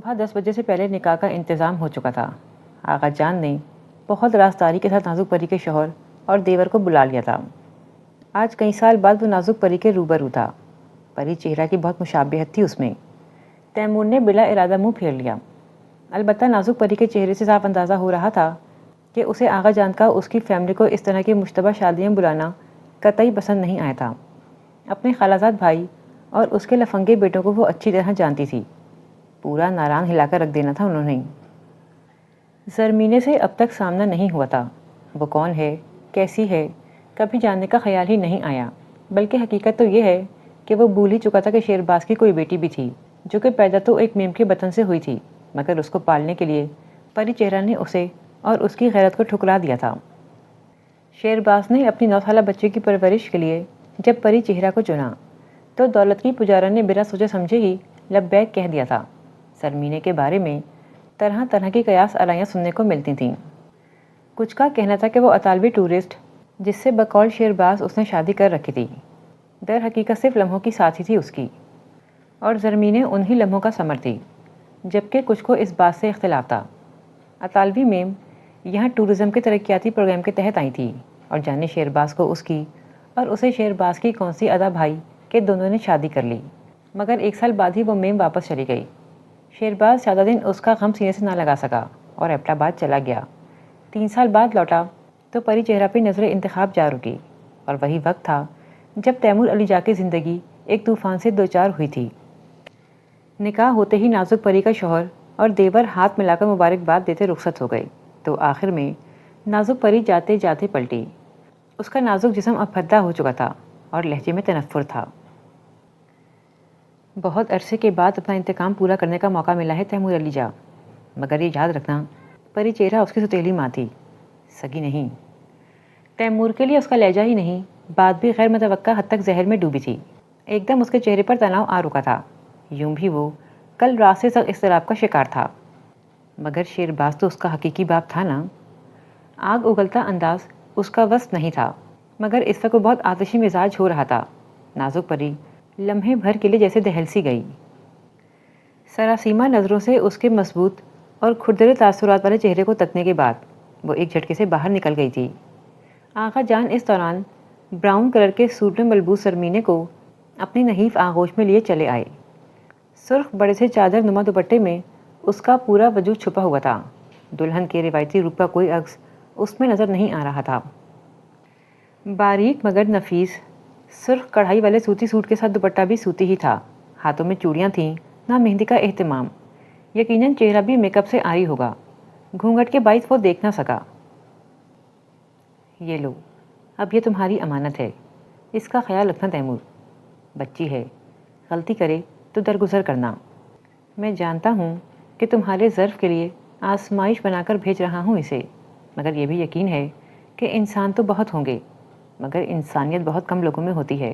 صبح 10 بجے سے پہلے نکاح کا انتظام ہو چکا تھا۔ آغا جان نے بہت رازداری کے ساتھ نازک پری کے شوہر اور دیور کو بلا لیا تھا۔ آج کئی سال بعد وہ نازک پری کے روبرو تھا۔ پری چہرہ کی بہت مشابہت تھی اس میں۔ تیمور نے بلا ارادہ منہ پھیر لیا۔ البتہ نازک پری کے چہرے سے صاف اندازہ ہو رہا تھا کہ اسے آغا جان کا اس کی فیملی کو اس طرح کی مشتبہ شادیاں بلانا قطعی پسند نہیں آیا تھا۔ اپنے خالازاد بھائی اور اس کے لفنگے بیٹوں کو وہ اچھی طرح جانتی تھی۔ پورا ناران ہلا کر رکھ دینا تھا انہوں نے۔ زرمینے سے اب تک سامنا نہیں ہوا تھا۔ وہ کون ہے، کیسی ہے، کبھی جاننے کا خیال ہی نہیں آیا، بلکہ حقیقت تو یہ ہے کہ وہ بھول ہی چکا تھا کہ شیرباز کی کوئی بیٹی بھی تھی، جو کہ پیدا تو ایک میم کے بطن سے ہوئی تھی، مگر اس کو پالنے کے لیے پری چہرہ نے اسے اور اس کی غیرت کو ٹھکرا دیا تھا۔ شیرباز نے اپنی 9 سالہ بچے کی پرورش کے لیے جب پری چہرہ کو چنا تو دولت کی پجارا نے بنا سوچے سمجھے ہی لبیک کہہ دیا تھا۔ زرمینے کے بارے میں طرح طرح کی قیاس آرائیاں سننے کو ملتی تھیں۔ کچھ کا کہنا تھا کہ وہ اطالوی ٹورسٹ جس سے بقول شیرباز اس نے شادی کر رکھی تھی، در حقیقت صرف لمحوں کی ساتھی تھی اس کی، اور زرمینے انہی لمحوں کا ثمر تھی، جبکہ کچھ کو اس بات سے اختلاف تھا۔ اطالوی میم یہاں ٹورزم کے ترقیاتی پروگرام کے تحت آئی تھی، اور جانے شیرباز کو اس کی اور اسے شیرباز کی کون سی ادا بھائی کہ دونوں نے شادی کر لی، مگر 1 سال بعد ہی وہ میم واپس چلی گئی۔ شیرباز زیادہ دن اس کا غم سینے سے نہ لگا سکا اور ایبٹ آباد چلا گیا۔ 3 سال بعد لوٹا تو پری چہرہ پہ نظر انتخاب جا رکی، اور وہی وقت تھا جب تیمور علی جا کی زندگی ایک طوفان سے دوچار ہوئی تھی۔ نکاح ہوتے ہی نازک پری کا شوہر اور دیور ہاتھ ملا کر مبارکباد دیتے رخصت ہو گئے، تو آخر میں نازک پری جاتے جاتے پلٹی۔ اس کا نازک جسم اب بھدا ہو چکا تھا اور لہجے میں تنفر تھا۔ بہت عرصے کے بعد اپنا انتقام پورا کرنے کا موقع ملا ہے تیمور علی جا، مگر یہ یاد رکھنا پری چہرہ اس کی سوتیلی ماں تھی، سگی نہیں۔ تیمور کے لیے اس کا لہجہ ہی نہیں، بات بھی غیر متوقع حد تک زہر میں ڈوبی تھی۔ ایک دم اس کے چہرے پر تناؤ آ رکا تھا، یوں بھی وہ کل رات سے سخت اضطراب کا شکار تھا۔ مگر شیرباز تو اس کا حقیقی باپ تھا نا۔ آگ اگلتا انداز اس کا وصف نہیں تھا، مگر اس وقت وہ بہت آتشی مزاج ہو رہا تھا۔ نازک پری لمحے بھر کے لیے جیسے دہل سی گئی۔ سراسیمہ نظروں سے اس کے مضبوط اور کھردرے تاثرات والے چہرے کو تکنے کے بعد وہ ایک جھٹکے سے باہر نکل گئی تھی۔ آغا جان اس دوران براؤن کلر کے سوٹ میں ملبوس زرمینے کو اپنی نحیف آغوش میں لیے چلے آئے۔ سرخ بڑے سے چادر نما دوپٹے میں اس کا پورا وجود چھپا ہوا تھا۔ دلہن کے روایتی روپ کا کوئی عکس اس میں نظر نہیں آ رہا تھا۔ باریک مگر نفیس سرخ کڑھائی والے سوتی سوٹ کے ساتھ دوپٹہ بھی سوتی ہی تھا۔ ہاتھوں میں چوڑیاں تھیں، نہ مہندی کا اہتمام۔ یقیناً چہرہ بھی میک اپ سے آری ہوگا، گھونگھٹ کے باعث وہ دیکھ نہ سکا۔ یہ لو، اب یہ تمہاری امانت ہے، اس کا خیال رکھنا تیمور۔ بچی ہے، غلطی کرے تو درگزر کرنا۔ میں جانتا ہوں کہ تمہارے ظرف کے لیے آزمائش بنا کر بھیج رہا ہوں اسے، مگر یہ بھی یقین ہے کہ انسان تو بہت ہوں گے، مگر انسانیت بہت کم لوگوں میں ہوتی ہے،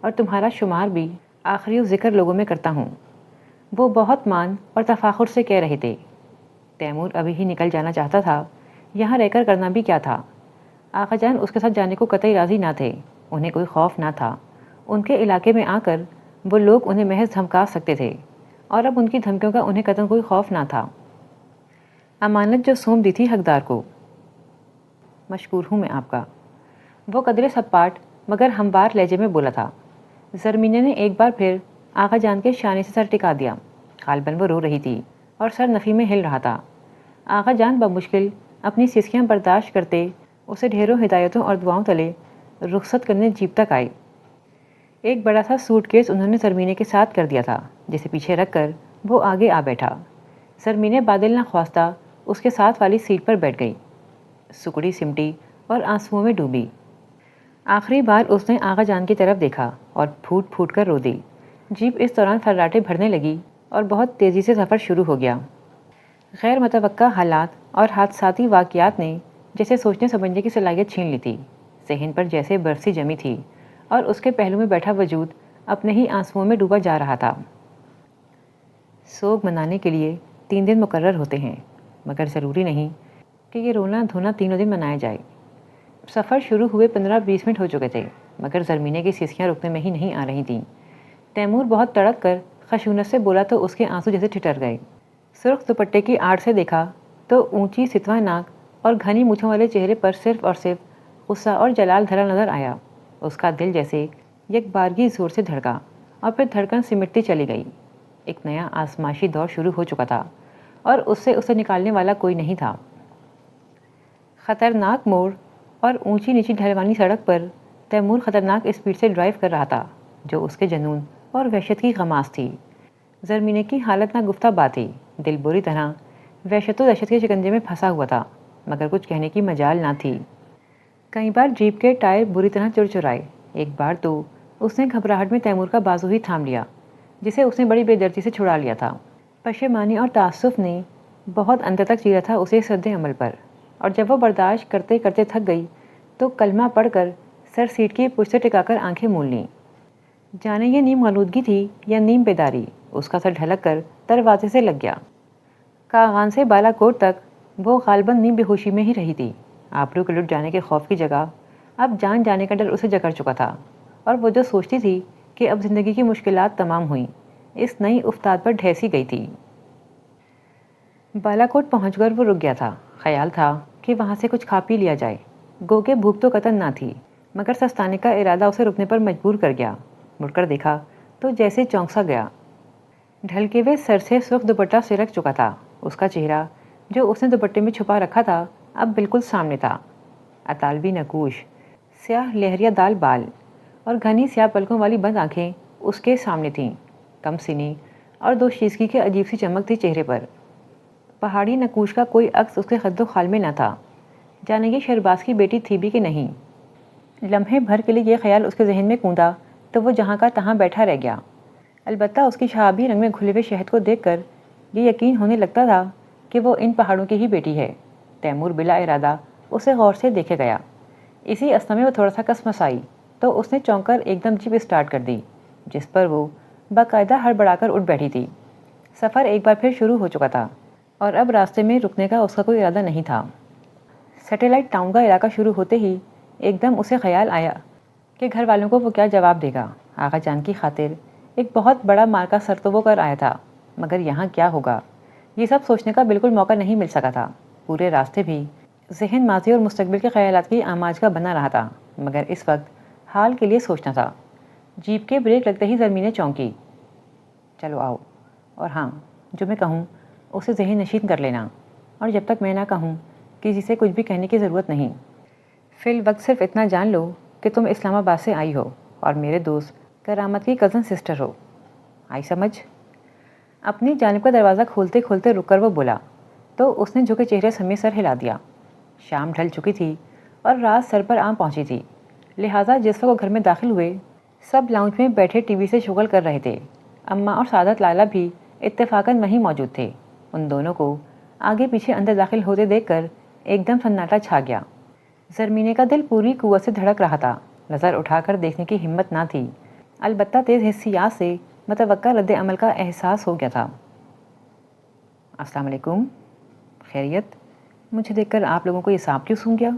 اور تمہارا شمار بھی آخری و ذکر لوگوں میں کرتا ہوں۔ وہ بہت مان اور تفاخر سے کہہ رہے تھے۔ تیمور ابھی ہی نکل جانا چاہتا تھا، یہاں رہ کر کرنا بھی کیا تھا۔ آغا جان اس کے ساتھ جانے کو قطعی راضی نہ تھے، انہیں کوئی خوف نہ تھا۔ ان کے علاقے میں آ کر وہ لوگ انہیں محض دھمکا سکتے تھے، اور اب ان کی دھمکیوں کا انہیں قطعاً کوئی خوف نہ تھا۔ امانت جو سونپ دی تھی حقدار کو۔ مشکور ہوں میں آپ کا، وہ قدرے سپاٹ مگر ہموار لہجے میں بولا تھا۔ زرمینے نے ایک بار پھر آغا جان کے شانے سے سر ٹکا دیا۔ غالباً وہ رو رہی تھی اور سر نفی میں ہل رہا تھا۔ آغا جان بمشکل اپنی سسکیاں برداشت کرتے اسے ڈھیروں ہدایتوں اور دعاؤں تلے رخصت کرنے جیپ تک آئے۔ ایک بڑا سا سوٹ کیس انہوں نے زرمینے کے ساتھ کر دیا تھا، جسے پیچھے رکھ کر وہ آگے آ بیٹھا۔ زرمینے بادل نہ خواستہ اس کے ساتھ والی سیٹ پر بیٹھ گئی، سکڑی سمٹی اور آنسوؤں میں ڈوبی۔ آخری بار اس نے آغا جان کی طرف دیکھا اور پھوٹ پھوٹ کر رو دی۔ جیپ اس دوران فراٹے بھرنے لگی اور بہت تیزی سے سفر شروع ہو گیا۔ غیر متوقع حالات اور حادثاتی واقعات نے جیسے سوچنے سمجھنے کی صلاحیت چھین لی تھی۔ ذہن پر جیسے برف سی جمی تھی، اور اس کے پہلو میں بیٹھا وجود اپنے ہی آنسوؤں میں ڈوبا جا رہا تھا۔ سوگ منانے کے لیے 3 دن مقرر ہوتے ہیں، مگر ضروری نہیں کہ یہ رونا دھونا تینوں دن منایا جائے۔ سفر شروع ہوئے 15-20 منٹ ہو چکے تھے، مگر زرمینے کی سسکیاں رکنے میں ہی نہیں آ رہی تھیں۔ تیمور بہت تڑک کر خشونت سے بولا تو اس کے آنسو جیسے ٹھٹر گئے۔ سرخ دوپٹے کی آڑ سے دیکھا تو اونچی ستواں ناک اور گھنی مونچھوں والے چہرے پر صرف اور صرف غصہ اور جلال دھرا نظر آیا۔ اس کا دل جیسے یک بارگی زور سے دھڑکا اور پھر دھڑکن سمٹتی چلی گئی۔ ایک نیا آزمائشی دور شروع ہو چکا تھا اور اس سے اسے نکالنے والا کوئی نہیں تھا۔ خطرناک موڑ اور اونچی نیچی ڈھلوانی سڑک پر تیمور خطرناک اسپیڈ سے ڈرائیو کر رہا تھا، جو اس کے جنون اور وحشت کی غماز تھی۔ زرمینے کی حالت نہ گفتہ بات تھی، دل بری طرح وحشت و دہشت کے شکنجے میں پھنسا ہوا تھا، مگر کچھ کہنے کی مجال نہ تھی۔ کئی بار جیپ کے ٹائر بری طرح چرچرائے۔ ایک بار تو اس نے گھبراہٹ میں تیمور کا بازو ہی تھام لیا، جسے اس نے بڑی بے دردی سے چھڑا لیا تھا۔ پشیمانی اور تعصف نے بہت اندر تک چیرا تھا اسے اس رد عمل پر، اور جب وہ برداشت کرتے کرتے تھک گئی تو کلمہ پڑھ کر سر سیٹ کی پشت سے ٹکا کر آنکھیں مول لیں۔ جانے یہ نیم غنودگی تھی یا نیم بیداری، اس کا سر ڈھلک کر دروازے سے لگ گیا۔ کاغان سے بالا کوٹ تک وہ غالباً نیم بے ہوشی میں ہی رہی تھی۔ آبرو کے لٹ جانے کے خوف کی جگہ اب جان جانے کا ڈر اسے جکڑ چکا تھا، اور وہ جو سوچتی تھی کہ اب زندگی کی مشکلات تمام ہوئیں، اس نئی افتاد پر ڈھیسی گئی تھی۔ بالا کوٹ پہنچ کر وہ رک گیا تھا۔ خیال تھا کہ وہاں سے کچھ کھا پی لیا جائے، گو کہ بھوک تو قطعاً نہ تھی، مگر سستانے کا ارادہ اسے رکنے پر مجبور کر گیا۔ مڑ کر دیکھا تو جیسے چونک سا گیا۔ ڈھلکے ہوئے سر سے سرخ دوپٹہ سرک چکا تھا۔ اس کا چہرہ جو اس نے دوپٹے میں چھپا رکھا تھا اب بالکل سامنے تھا۔ اطالوی نقوش، سیاہ لہریہ دال بال اور گھنی سیاہ پلکوں والی بند آنکھیں اس کے سامنے تھیں، کم سینی اور دو شیزگی کی عجیب سی چمک تھی چہرے پر۔ پہاڑی نقوش کا کوئی عکس اس کے خد و خال میں نہ تھا، جانے یہ شہرباز کی بیٹی تھی بھی کہ نہیں۔ لمحے بھر کے لیے یہ خیال اس کے ذہن میں کوندا تو وہ جہاں کا تہاں بیٹھا رہ گیا۔ البتہ اس کی شہابی رنگ میں گھلے ہوئے شہد کو دیکھ کر یہ یقین ہونے لگتا تھا کہ وہ ان پہاڑوں کی ہی بیٹی ہے۔ تیمور بلا ارادہ اسے غور سے دیکھے گیا۔ اسی اثنا میں وہ تھوڑا سا کس آئی تو اس نے چونک کر ایک دم جیپ اسٹارٹ کر دی، جس پر وہ باقاعدہ ہڑبڑا کر اٹھ بیٹھی تھی۔ سفر ایک بار پھر شروع ہو چکا تھا اور اب راستے میں رکنے کا اس کا کوئی ارادہ نہیں تھا۔ سیٹلائٹ ٹاؤن کا علاقہ شروع ہوتے ہی ایک دم اسے خیال آیا کہ گھر والوں کو وہ کیا جواب دے گا۔ آغا جان کی خاطر ایک بہت بڑا مارکا سر تو وہ کر آیا تھا، مگر یہاں کیا ہوگا، یہ سب سوچنے کا بالکل موقع نہیں مل سکا تھا۔ پورے راستے بھی ذہن ماضی اور مستقبل کے خیالات کی آماج کا بنا رہا تھا، مگر اس وقت حال کے لیے سوچنا تھا۔ جیپ کے بریک لگتے ہی زرمینے چونکی۔ چلو آؤ، اور ہاں، جو میں کہوں اسے ذہن نشین کر لینا، اور جب تک میں نہ کہوں کسی سے کچھ بھی کہنے کی ضرورت نہیں۔ فی الوقت صرف اتنا جان لو کہ تم اسلام آباد سے آئی ہو اور میرے دوست کرامت کی کزن سسٹر ہو۔ آئی سمجھ؟ اپنی جانب کا دروازہ کھولتے کھولتے رک کر وہ بولا تو اس نے جھکے چہرے سمیت سر ہلا دیا۔ شام ڈھل چکی تھی اور رات سر پر آ پہنچی تھی، لہٰذا جس وقت وہ گھر میں داخل ہوئے سب لاؤنج میں بیٹھے ٹی وی سے شغل کر رہے تھے۔ اماں اور سعادت لائلہ بھی اتفاقاً وہیں موجود تھے۔ ان دونوں کو آگے پیچھے اندر داخل ہوتے دیکھ کر ایک دم سناٹا چھا گیا۔ زرمینے کا دل پوری قوت سے دھڑک رہا تھا، نظر اٹھا کر دیکھنے کی ہمت نہ تھی، البتہ تیز حسیات سے متوقع رد عمل کا احساس ہو گیا تھا۔ السلام علیکم، خیریت؟ مجھے دیکھ کر آپ لوگوں کو یہ سانپ کیوں سونگ گیا؟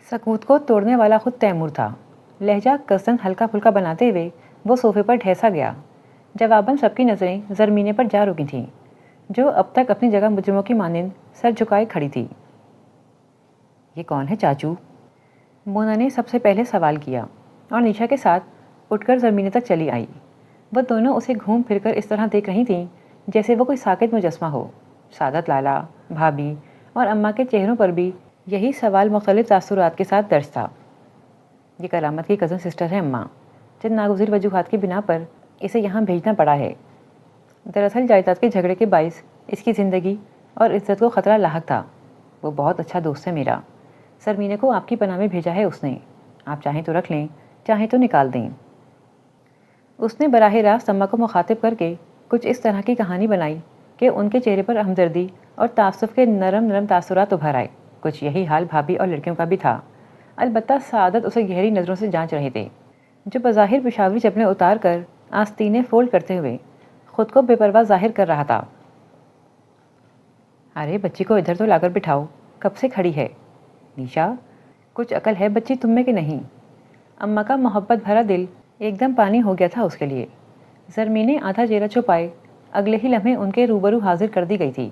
سکوت کو توڑنے والا خود تیمور تھا۔ لہجہ قصداً ہلکا پھلکا بناتے ہوئے وہ صوفے پر ڈھیسا گیا۔ جواباً سب کی نظریں زرمینے پر جا رکی تھیں، جو اب تک اپنی جگہ مجرموں کی مانند سر جھکائے کھڑی تھی۔ یہ کون ہے چاچو؟ مونا نے سب سے پہلے سوال کیا اور نیشا کے ساتھ اٹھ کر زرمینے تک چلی آئی۔ وہ دونوں اسے گھوم پھر کر اس طرح دیکھ رہی تھیں جیسے وہ کوئی ساکت مجسمہ ہو۔ سعادت لائلہ، بھابھی اور اماں کے چہروں پر بھی یہی سوال مختلف تاثرات کے ساتھ درج تھا۔ یہ کرامت کی کزن سسٹر ہے اماں، چند ناگزیر وجوہات کی بنا پر اسے یہاں بھیجنا پڑا ہے۔ دراصل جائیداد کے جھگڑے کے باعث اس کی زندگی اور عزت کو خطرہ لاحق تھا۔ وہ بہت اچھا دوست ہے میرا۔ زرمینے کو آپ کی پناہ میں بھیجا ہے اس نے، آپ چاہیں تو رکھ لیں، چاہیں تو نکال دیں۔ اس نے براہ راست اماں کو مخاطب کر کے کچھ اس طرح کی کہانی بنائی کہ ان کے چہرے پر ہمدردی اور تعصف کے نرم نرم تاثرات ابھر آئے۔ کچھ یہی حال بھابھی اور لڑکیوں کا بھی تھا، البتہ سعادت اسے گہری نظروں سے جانچ رہے تھے، جو بظاہر پشاوری چپلیں اتار کر آستینیں فولڈ کرتے ہوئے خود کو بے پرواہ ظاہر کر رہا تھا۔ ارے بچی کو ادھر تو لا کر بٹھاؤ، کب سے کھڑی ہے؟ نیشا، کچھ عقل ہے بچی تم میں کہ نہیں؟ اماں کا محبت بھرا دل ایک دم پانی ہو گیا تھا اس کے لیے۔ زرمینے آدھا چہرہ چھپائے اگلے ہی لمحے ان کے روبرو حاضر کر دی گئی تھی۔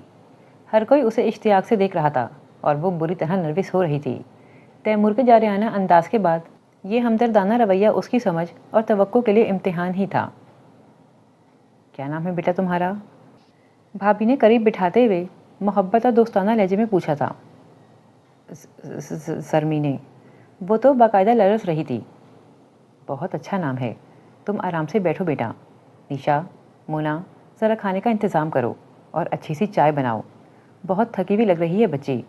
ہر کوئی اسے اشتیاق سے دیکھ رہا تھا اور وہ بری طرح نروس ہو رہی تھی۔ تیمور کے جارحانہ انداز کے بعد یہ ہمدردانہ رویہ اس کی سمجھ اور توقع کے لیے امتحان ہی تھا۔ کیا نام ہے بیٹا تمہارا؟ بھابھی نے قریب بٹھاتے ہوئے محبت اور دوستانہ لہجے میں پوچھا تھا۔ سرمی نے۔ وہ تو باقاعدہ لرز رہی تھی۔ بہت اچھا نام ہے، تم آرام سے بیٹھو بیٹا۔ نیشا، مونا، ذرا کھانے کا انتظام کرو اور اچھی سی چائے بناؤ، بہت تھکی ہوئی لگ رہی ہے بچی۔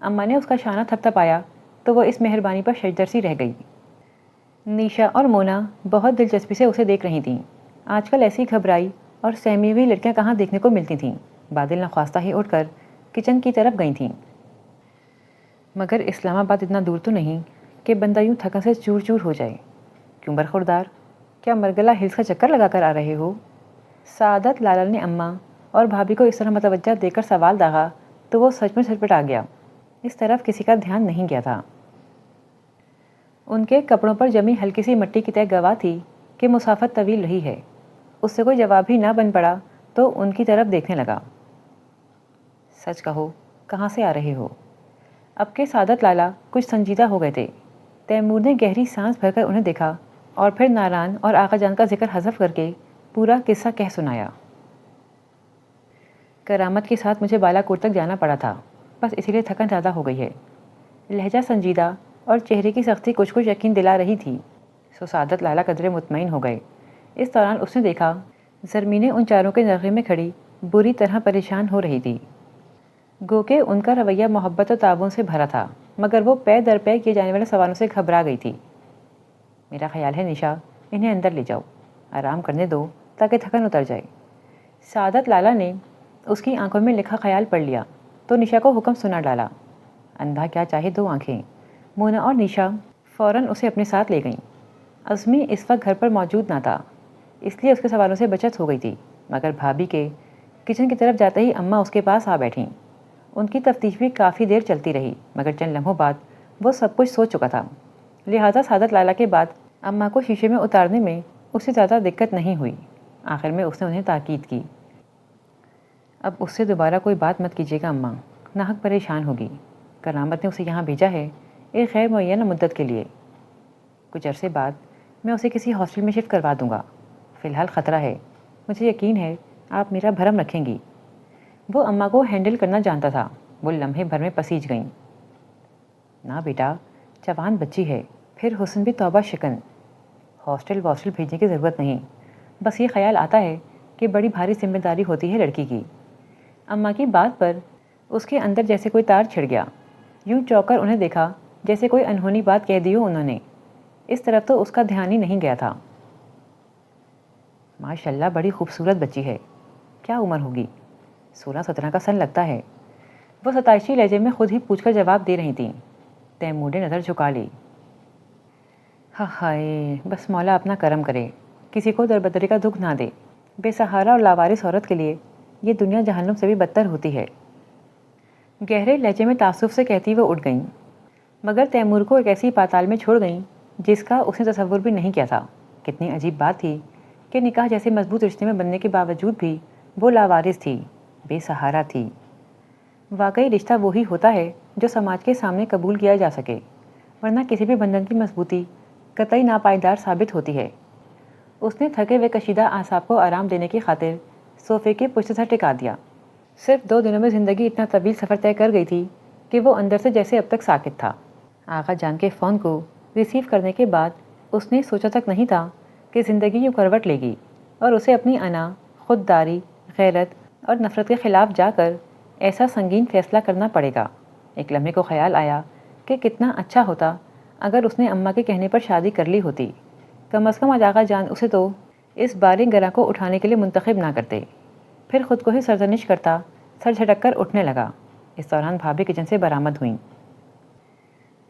اماں نے اس کا شانہ تھپ تھپایا تو وہ اس مہربانی پر شجدر سی رہ گئی۔ نیشا اور مونا بہت دلچسپی سے اسے دیکھ رہی تھیں۔ آج کل ایسی گھبرائی اور سہمی ہوئی لڑکیاں کہاں دیکھنے کو ملتی تھیں۔ بادل نخواستہ ہی اٹھ کر کچن کی طرف گئی تھیں۔ مگر اسلام آباد اتنا دور تو نہیں کہ بندہ یوں تھکن سے چور چور ہو جائے۔ کیوں برخوردار، کیا مرگلہ ہلز کا چکر لگا کر آ رہے ہو؟ سعادت لالہ نے اماں اور بھابھی کو اس طرح متوجہ دے کر سوال داغا تو وہ سچ میں چھٹپٹا گیا۔ اس طرف کسی کا دھیان نہیں گیا تھا۔ ان کے کپڑوں پر جمی ہلکی سی مٹی کی تہ گواہ تھی کہ مسافت طویل رہی ہے۔ اس سے کوئی جواب ہی نہ بن پڑا تو ان کی طرف دیکھنے لگا۔ سچ کہو، کہاں سے آ رہے ہو؟ اب کے سعادت لالہ کچھ سنجیدہ ہو گئے تھے۔ تیمور نے گہری سانس بھر کر انہیں دیکھا اور پھر ناران اور آقا جان کا ذکر حذف کر کے پورا قصہ کہہ سنایا۔ کرامت کے ساتھ مجھے بالا کوٹ تک جانا پڑا تھا، بس اسی لیے تھکن زیادہ ہو گئی ہے۔ لہجہ سنجیدہ اور چہرے کی سختی کچھ کچھ یقین دلا رہی تھی۔ سو سعادت لالہ قدرے مطمئن ہو گئے۔ اس دوران اس نے دیکھا زرمینیں ان چاروں کے نرغے میں کھڑی بری طرح پریشان ہو رہی تھی۔ گو کہ ان کا رویہ محبت و تعاون سے بھرا تھا، مگر وہ پے در پے کیے جانے والے سوالوں سے گھبرا گئی تھی۔ میرا خیال ہے نیشا، انہیں اندر لے جاؤ، آرام کرنے دو تاکہ تھکن اتر جائے۔ سعادت لالہ نے اس کی آنکھوں میں لکھا خیال پڑھ لیا تو نیشا کو حکم سنا ڈالا۔ اندھا کیا چاہے دو آنکھیں۔ مونا اور نیشا فوراً اسے اپنے ساتھ لے گئیں۔ عزمی اس وقت گھر پر موجود نہ تھا، اس لیے اس کے سوالوں سے بچت ہو گئی تھی، مگر بھابھی کے کچن کی طرف جاتے ہی اماں اس کے پاس آ بیٹھیں۔ ان کی تفتیش بھی کافی دیر چلتی رہی، مگر چند لمحوں بعد وہ سب کچھ سوچ چکا تھا، لہٰذا سعادت لالہ کے بعد اماں کو شیشے میں اتارنے میں اسے زیادہ دقت نہیں ہوئی۔ آخر میں اس نے انہیں تاکید کی، اب اس سے دوبارہ کوئی بات مت کیجیے گا اماں، ناحق پریشان ہوگی۔ کرامت نے اسے یہاں بھیجا ہے ایک غیر معینہ مدت کے لیے۔ کچھ عرصے بعد میں اسے کسی ہاسٹل میں شفٹ کروا دوں گا۔ فی الحال خطرہ ہے، مجھے یقین ہے آپ میرا بھرم رکھیں گی۔ وہ اماں کو ہینڈل کرنا جانتا تھا۔ وہ لمحے بھر میں پسیج گئیں۔ نہ بیٹا، جوان بچی ہے، پھر حسن بھی توبہ شکن۔ ہاسٹل بھیجنے کی ضرورت نہیں، بس یہ خیال آتا ہے کہ بڑی بھاری ذمہ داری ہوتی ہے لڑکی کی۔ اماں کی بات پر اس کے اندر جیسے کوئی تار چھڑ گیا، یوں چوک کر انہیں دیکھا جیسے کوئی انہونی بات کہہ دی ہو انہوں نے۔ اس طرف تو اس کا دھیان ہی نہیں گیا تھا۔ ماشاء اللہ بڑی خوبصورت بچی ہے، کیا عمر ہوگی؟ 16-17 کا سن لگتا ہے، وہ ستائشی لہجے میں خود ہی پوچھ کر جواب دے رہی تھیں۔ تیمور نے نظر جھکا لی۔ ہائے، بس مولا اپنا کرم کرے، کسی کو دربدری کا دکھ نہ دے۔ بے سہارا اور لاوارث عورت کے لیے یہ دنیا جہنم سے بھی بدتر ہوتی ہے۔ گہرے لہجے میں تعصب سے کہتی وہ اٹھ گئیں، مگر تیمور کو ایک ایسی پاتال میں چھوڑ گئیں جس کا اس نے تصور بھی نہیں کیا تھا۔ کتنی عجیب بات تھی کہ نکاح جیسے مضبوط رشتے میں بننے کے باوجود بھی وہ لاوارث تھی، بے سہارا تھی۔ واقعی رشتہ وہی ہوتا ہے جو سماج کے سامنے قبول کیا جا سکے، ورنہ کسی بھی بندھن کی مضبوطی قطعی ناپائیدار ثابت ہوتی ہے۔ اس نے تھکے ہوئے کشیدہ اعصاب کو آرام دینے کی خاطر صوفے کے پشت سے ٹکا دیا۔ صرف 2 دنوں میں زندگی اتنا طویل سفر طے کر گئی تھی کہ وہ اندر سے جیسے اب تک ساکت تھا۔ آقا جان کے فون کو ریسیو کرنے کے بعد اس نے سوچا تک نہیں تھا کہ زندگی یوں کروٹ لے گی اور اسے اپنی انا، خودداری، غیرت اور نفرت کے خلاف جا کر ایسا سنگین فیصلہ کرنا پڑے گا۔ ایک لمحے کو خیال آیا کہ کتنا اچھا ہوتا اگر اس نے اماں کے کہنے پر شادی کر لی ہوتی۔ کم از کم آج آقا جان اسے تو اس بارے گراں کو اٹھانے کے لیے منتخب نہ کرتے۔ پھر خود کو ہی سرزنش کرتا سر جھٹک کر اٹھنے لگا۔ اس دوران بھابھی کچن سے برآمد ہوئیں۔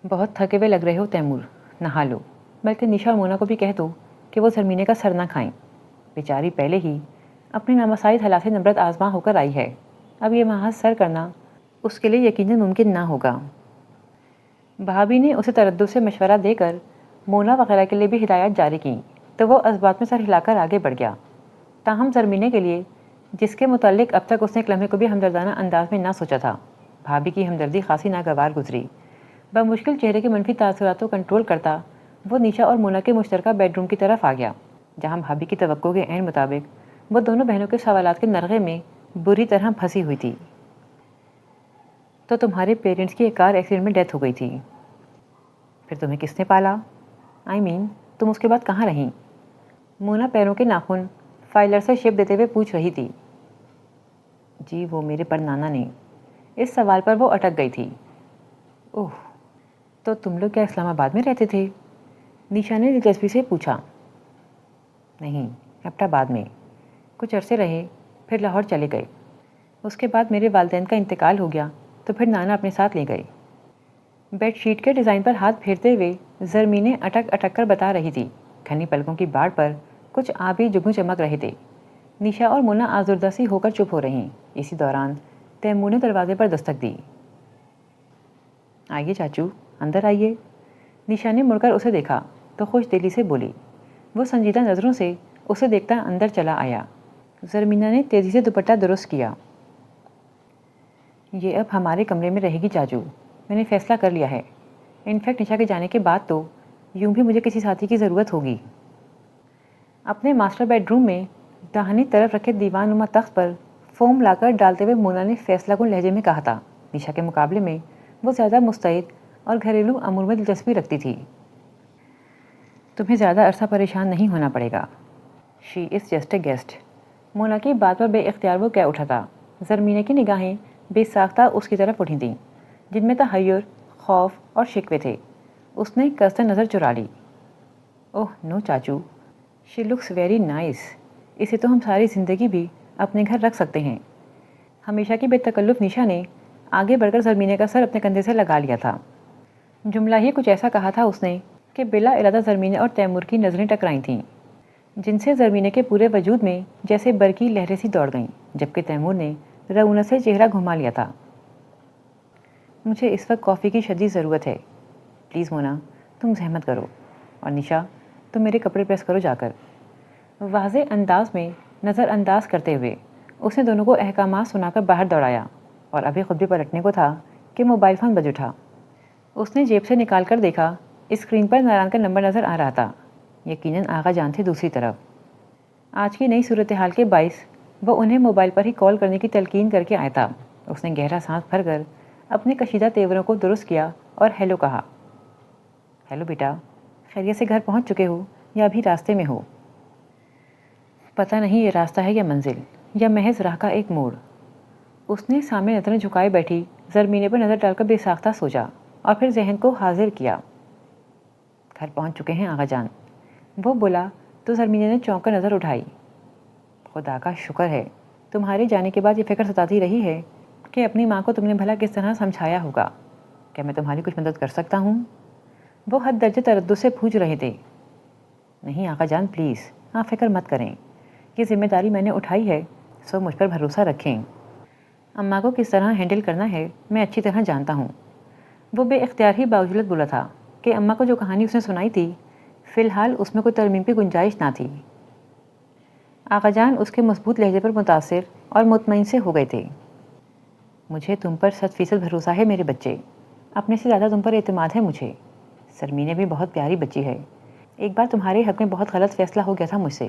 بہت تھکے ہوئے لگ رہے ہو تیمور، نہا لو، بلکہ نیشا اور مونا کو بھی کہہ دو کہ وہ زرمینے کا سر نہ کھائیں۔ بیچاری پہلے ہی اپنی نامساعد حالات سے نبرد آزما ہو کر آئی ہے، اب یہ محض سر کرنا اس کے لیے یقیناً ممکن نہ ہوگا۔ بھابھی نے اسے تردد سے مشورہ دے کر مونا وغیرہ کے لیے بھی ہدایات جاری کیں تو وہ اس بات میں سر ہلا کر آگے بڑھ گیا۔ تاہم زرمینے کے لیے جس کے متعلق اب تک اس نے ایک لمحے کو بھی ہمدردانہ انداز میں نہ سوچا تھا۔ بھابھی کی ہمدردی خاصی ناگوار گزری۔ بمشکل چہرے کے منفی تاثرات کو کنٹرول کرتا وہ نیشا اور مونا کے مشترکہ بیڈ روم کی طرف آ گیا، جہاں بھابھی کی توقع کے عین مطابق وہ دونوں بہنوں کے سوالات کے نرغے میں بری طرح پھنسی ہوئی تھی۔ تو تمہارے پیرنٹس کی ایک کار ایکسیڈنٹ میں ڈیتھ ہو گئی تھی، پھر تمہیں کس نے پالا؟ تم اس کے بعد کہاں رہیں؟ مونا پیروں کے ناخن فائلر سے شیپ دیتے ہوئے پوچھ رہی تھی۔ جی وہ میرے پر نانا نے۔ اس سوال پر وہ اٹک گئی تھی۔ اوہ، تو تم لوگ کیا اسلام آباد میں رہتے تھے؟ نیشا نے دلچسپی سے پوچھا۔ نہیں، ایبٹ آباد میں کچھ عرصے رہے، پھر لاہور چلے گئے۔ اس کے بعد میرے والدین کا انتقال ہو گیا تو پھر نانا اپنے ساتھ لے گئے۔ بیڈ شیٹ کے ڈیزائن پر ہاتھ پھیرتے ہوئے زرمینیں اٹک اٹک کر بتا رہی تھی۔ گھنی پلکوں کی باڑ پر کچھ آبی جگنو چمک رہے تھے۔ نیشا اور مونا آزردہ سی ہو کر چپ ہو رہیں۔ اسی دوران تیمور نے دروازے پر دستک دی۔ آئیے چاچو، اندر آئیے۔ نیشا نے مڑ کر اسے دیکھا تو خوش دلی سے بولی۔ وہ سنجیدہ نظروں سے اسے دیکھتا اندر چلا آیا۔ زرمینہ نے تیزی سے دوپٹہ درست کیا۔ یہ اب ہمارے کمرے میں رہے گی چاچو، میں نے فیصلہ کر لیا ہے۔ انفیکٹ نیشا کے جانے کے بعد تو یوں بھی مجھے کسی ساتھی کی ضرورت ہوگی۔ اپنے ماسٹر بیڈ روم میں داہنی طرف رکھے دیوان نما تخت پر فوم لا کر ڈالتے ہوئے مونا نے فیصلہ کن لہجے میں کہا تھا۔ نیشا کے مقابلے میں وہ زیادہ مستعد اور گھریلو امور میں دلچسپی رکھتی تھی۔ تمہیں زیادہ عرصہ پریشان نہیں ہونا پڑے گا۔ شی از جسٹ اے گیسٹ۔ مونا کی بات پر بے اختیار وہ کہہ اٹھا تھا۔ زرمینہ کی نگاہیں بے ساختہ اس کی طرف اٹھی تھیں، جن میں تحیر، خوف اور شکوے تھے۔ اس نے قصدن نظر چرا لی۔ اوہ نو چاچو، شی لکس ویری نائس۔ اسے تو ہم ساری زندگی بھی اپنے گھر رکھ سکتے ہیں۔ ہمیشہ کی بے تکلف نیشا نے آگے بڑھ کر زرمینہ کا سر اپنے کندھے سے لگا لیا تھا۔ جملہ ہی کچھ ایسا کہا تھا اس نے کہ بلا ارادہ زرمینہ اور تیمور کی نظریں ٹکرائی تھیں، جن سے زرمینہ کے پورے وجود میں جیسے برقی لہریں سی دوڑ گئیں، جبکہ تیمور نے رعونت سے چہرہ گھما لیا تھا۔ مجھے اس وقت کافی کی شدید ضرورت ہے، پلیز مونا تم زحمت کرو، اور نیشا تم میرے کپڑے پریس کرو جا کر۔ واضح انداز میں نظر انداز کرتے ہوئے اس نے دونوں کو احکامات سنا کر باہر دوڑایا، اور ابھی خود بھی پلٹنے کو تھا کہ موبائل فون بج اٹھا۔ اس نے جیب سے نکال کر دیکھا، اسکرین پر ناران کا نمبر نظر آ رہا تھا۔ یقیناً آغا جان تھے دوسری طرف۔ آج کی نئی صورتحال کے باعث وہ انہیں موبائل پر ہی کال کرنے کی تلقین کر کے آیا تھا۔ اس نے گہرا سانس بھر کر اپنے کشیدہ تیوروں کو درست کیا اور ہیلو کہا۔ ہیلو بیٹا، خیریت سے گھر پہنچ چکے ہو یا ابھی راستے میں ہو؟ پتہ نہیں یہ راستہ ہے یا منزل یا محض راہ کا ایک موڑ۔ اس نے سامنے نظریں جھکائے بیٹھی زرمینے پر نظر ڈال کر بے ساختہ سوچا، اور پھر ذہن کو حاضر کیا۔ گھر پہنچ چکے ہیں آغا جان، وہ بولا تو زرمینے نے چونک کر نظر اٹھائی۔ خدا کا شکر ہے، تمہارے جانے کے بعد یہ فکر ستاتی رہی ہے کہ اپنی ماں کو تم نے بھلا کس طرح سمجھایا ہوگا۔ کیا میں تمہاری کچھ مدد کر سکتا ہوں؟ وہ حد درجے تردد سے پوچھ رہے تھے۔ نہیں آقا جان پلیز، آپ فکر مت کریں، یہ ذمہ داری میں نے اٹھائی ہے، سو مجھ پر بھروسہ رکھیں۔ اماں کو کس طرح ہینڈل کرنا ہے میں اچھی طرح جانتا ہوں۔ وہ بے اختیار ہی باوجود بولا تھا کہ اماں کو جو کہانی اس نے سنائی تھی فی الحال اس میں کوئی ترمیم کی گنجائش نہ تھی۔ آقا جان اس کے مضبوط لہجے پر متاثر اور مطمئن سے ہو گئے تھے۔ مجھے تم پر 100% بھروسہ ہے میرے بچے، اپنے سے زیادہ تم پر اعتماد ہے مجھے۔ سرمینہ بھی بہت پیاری بچی ہے، ایک بار تمہارے حق میں بہت غلط فیصلہ ہو گیا تھا مجھ سے،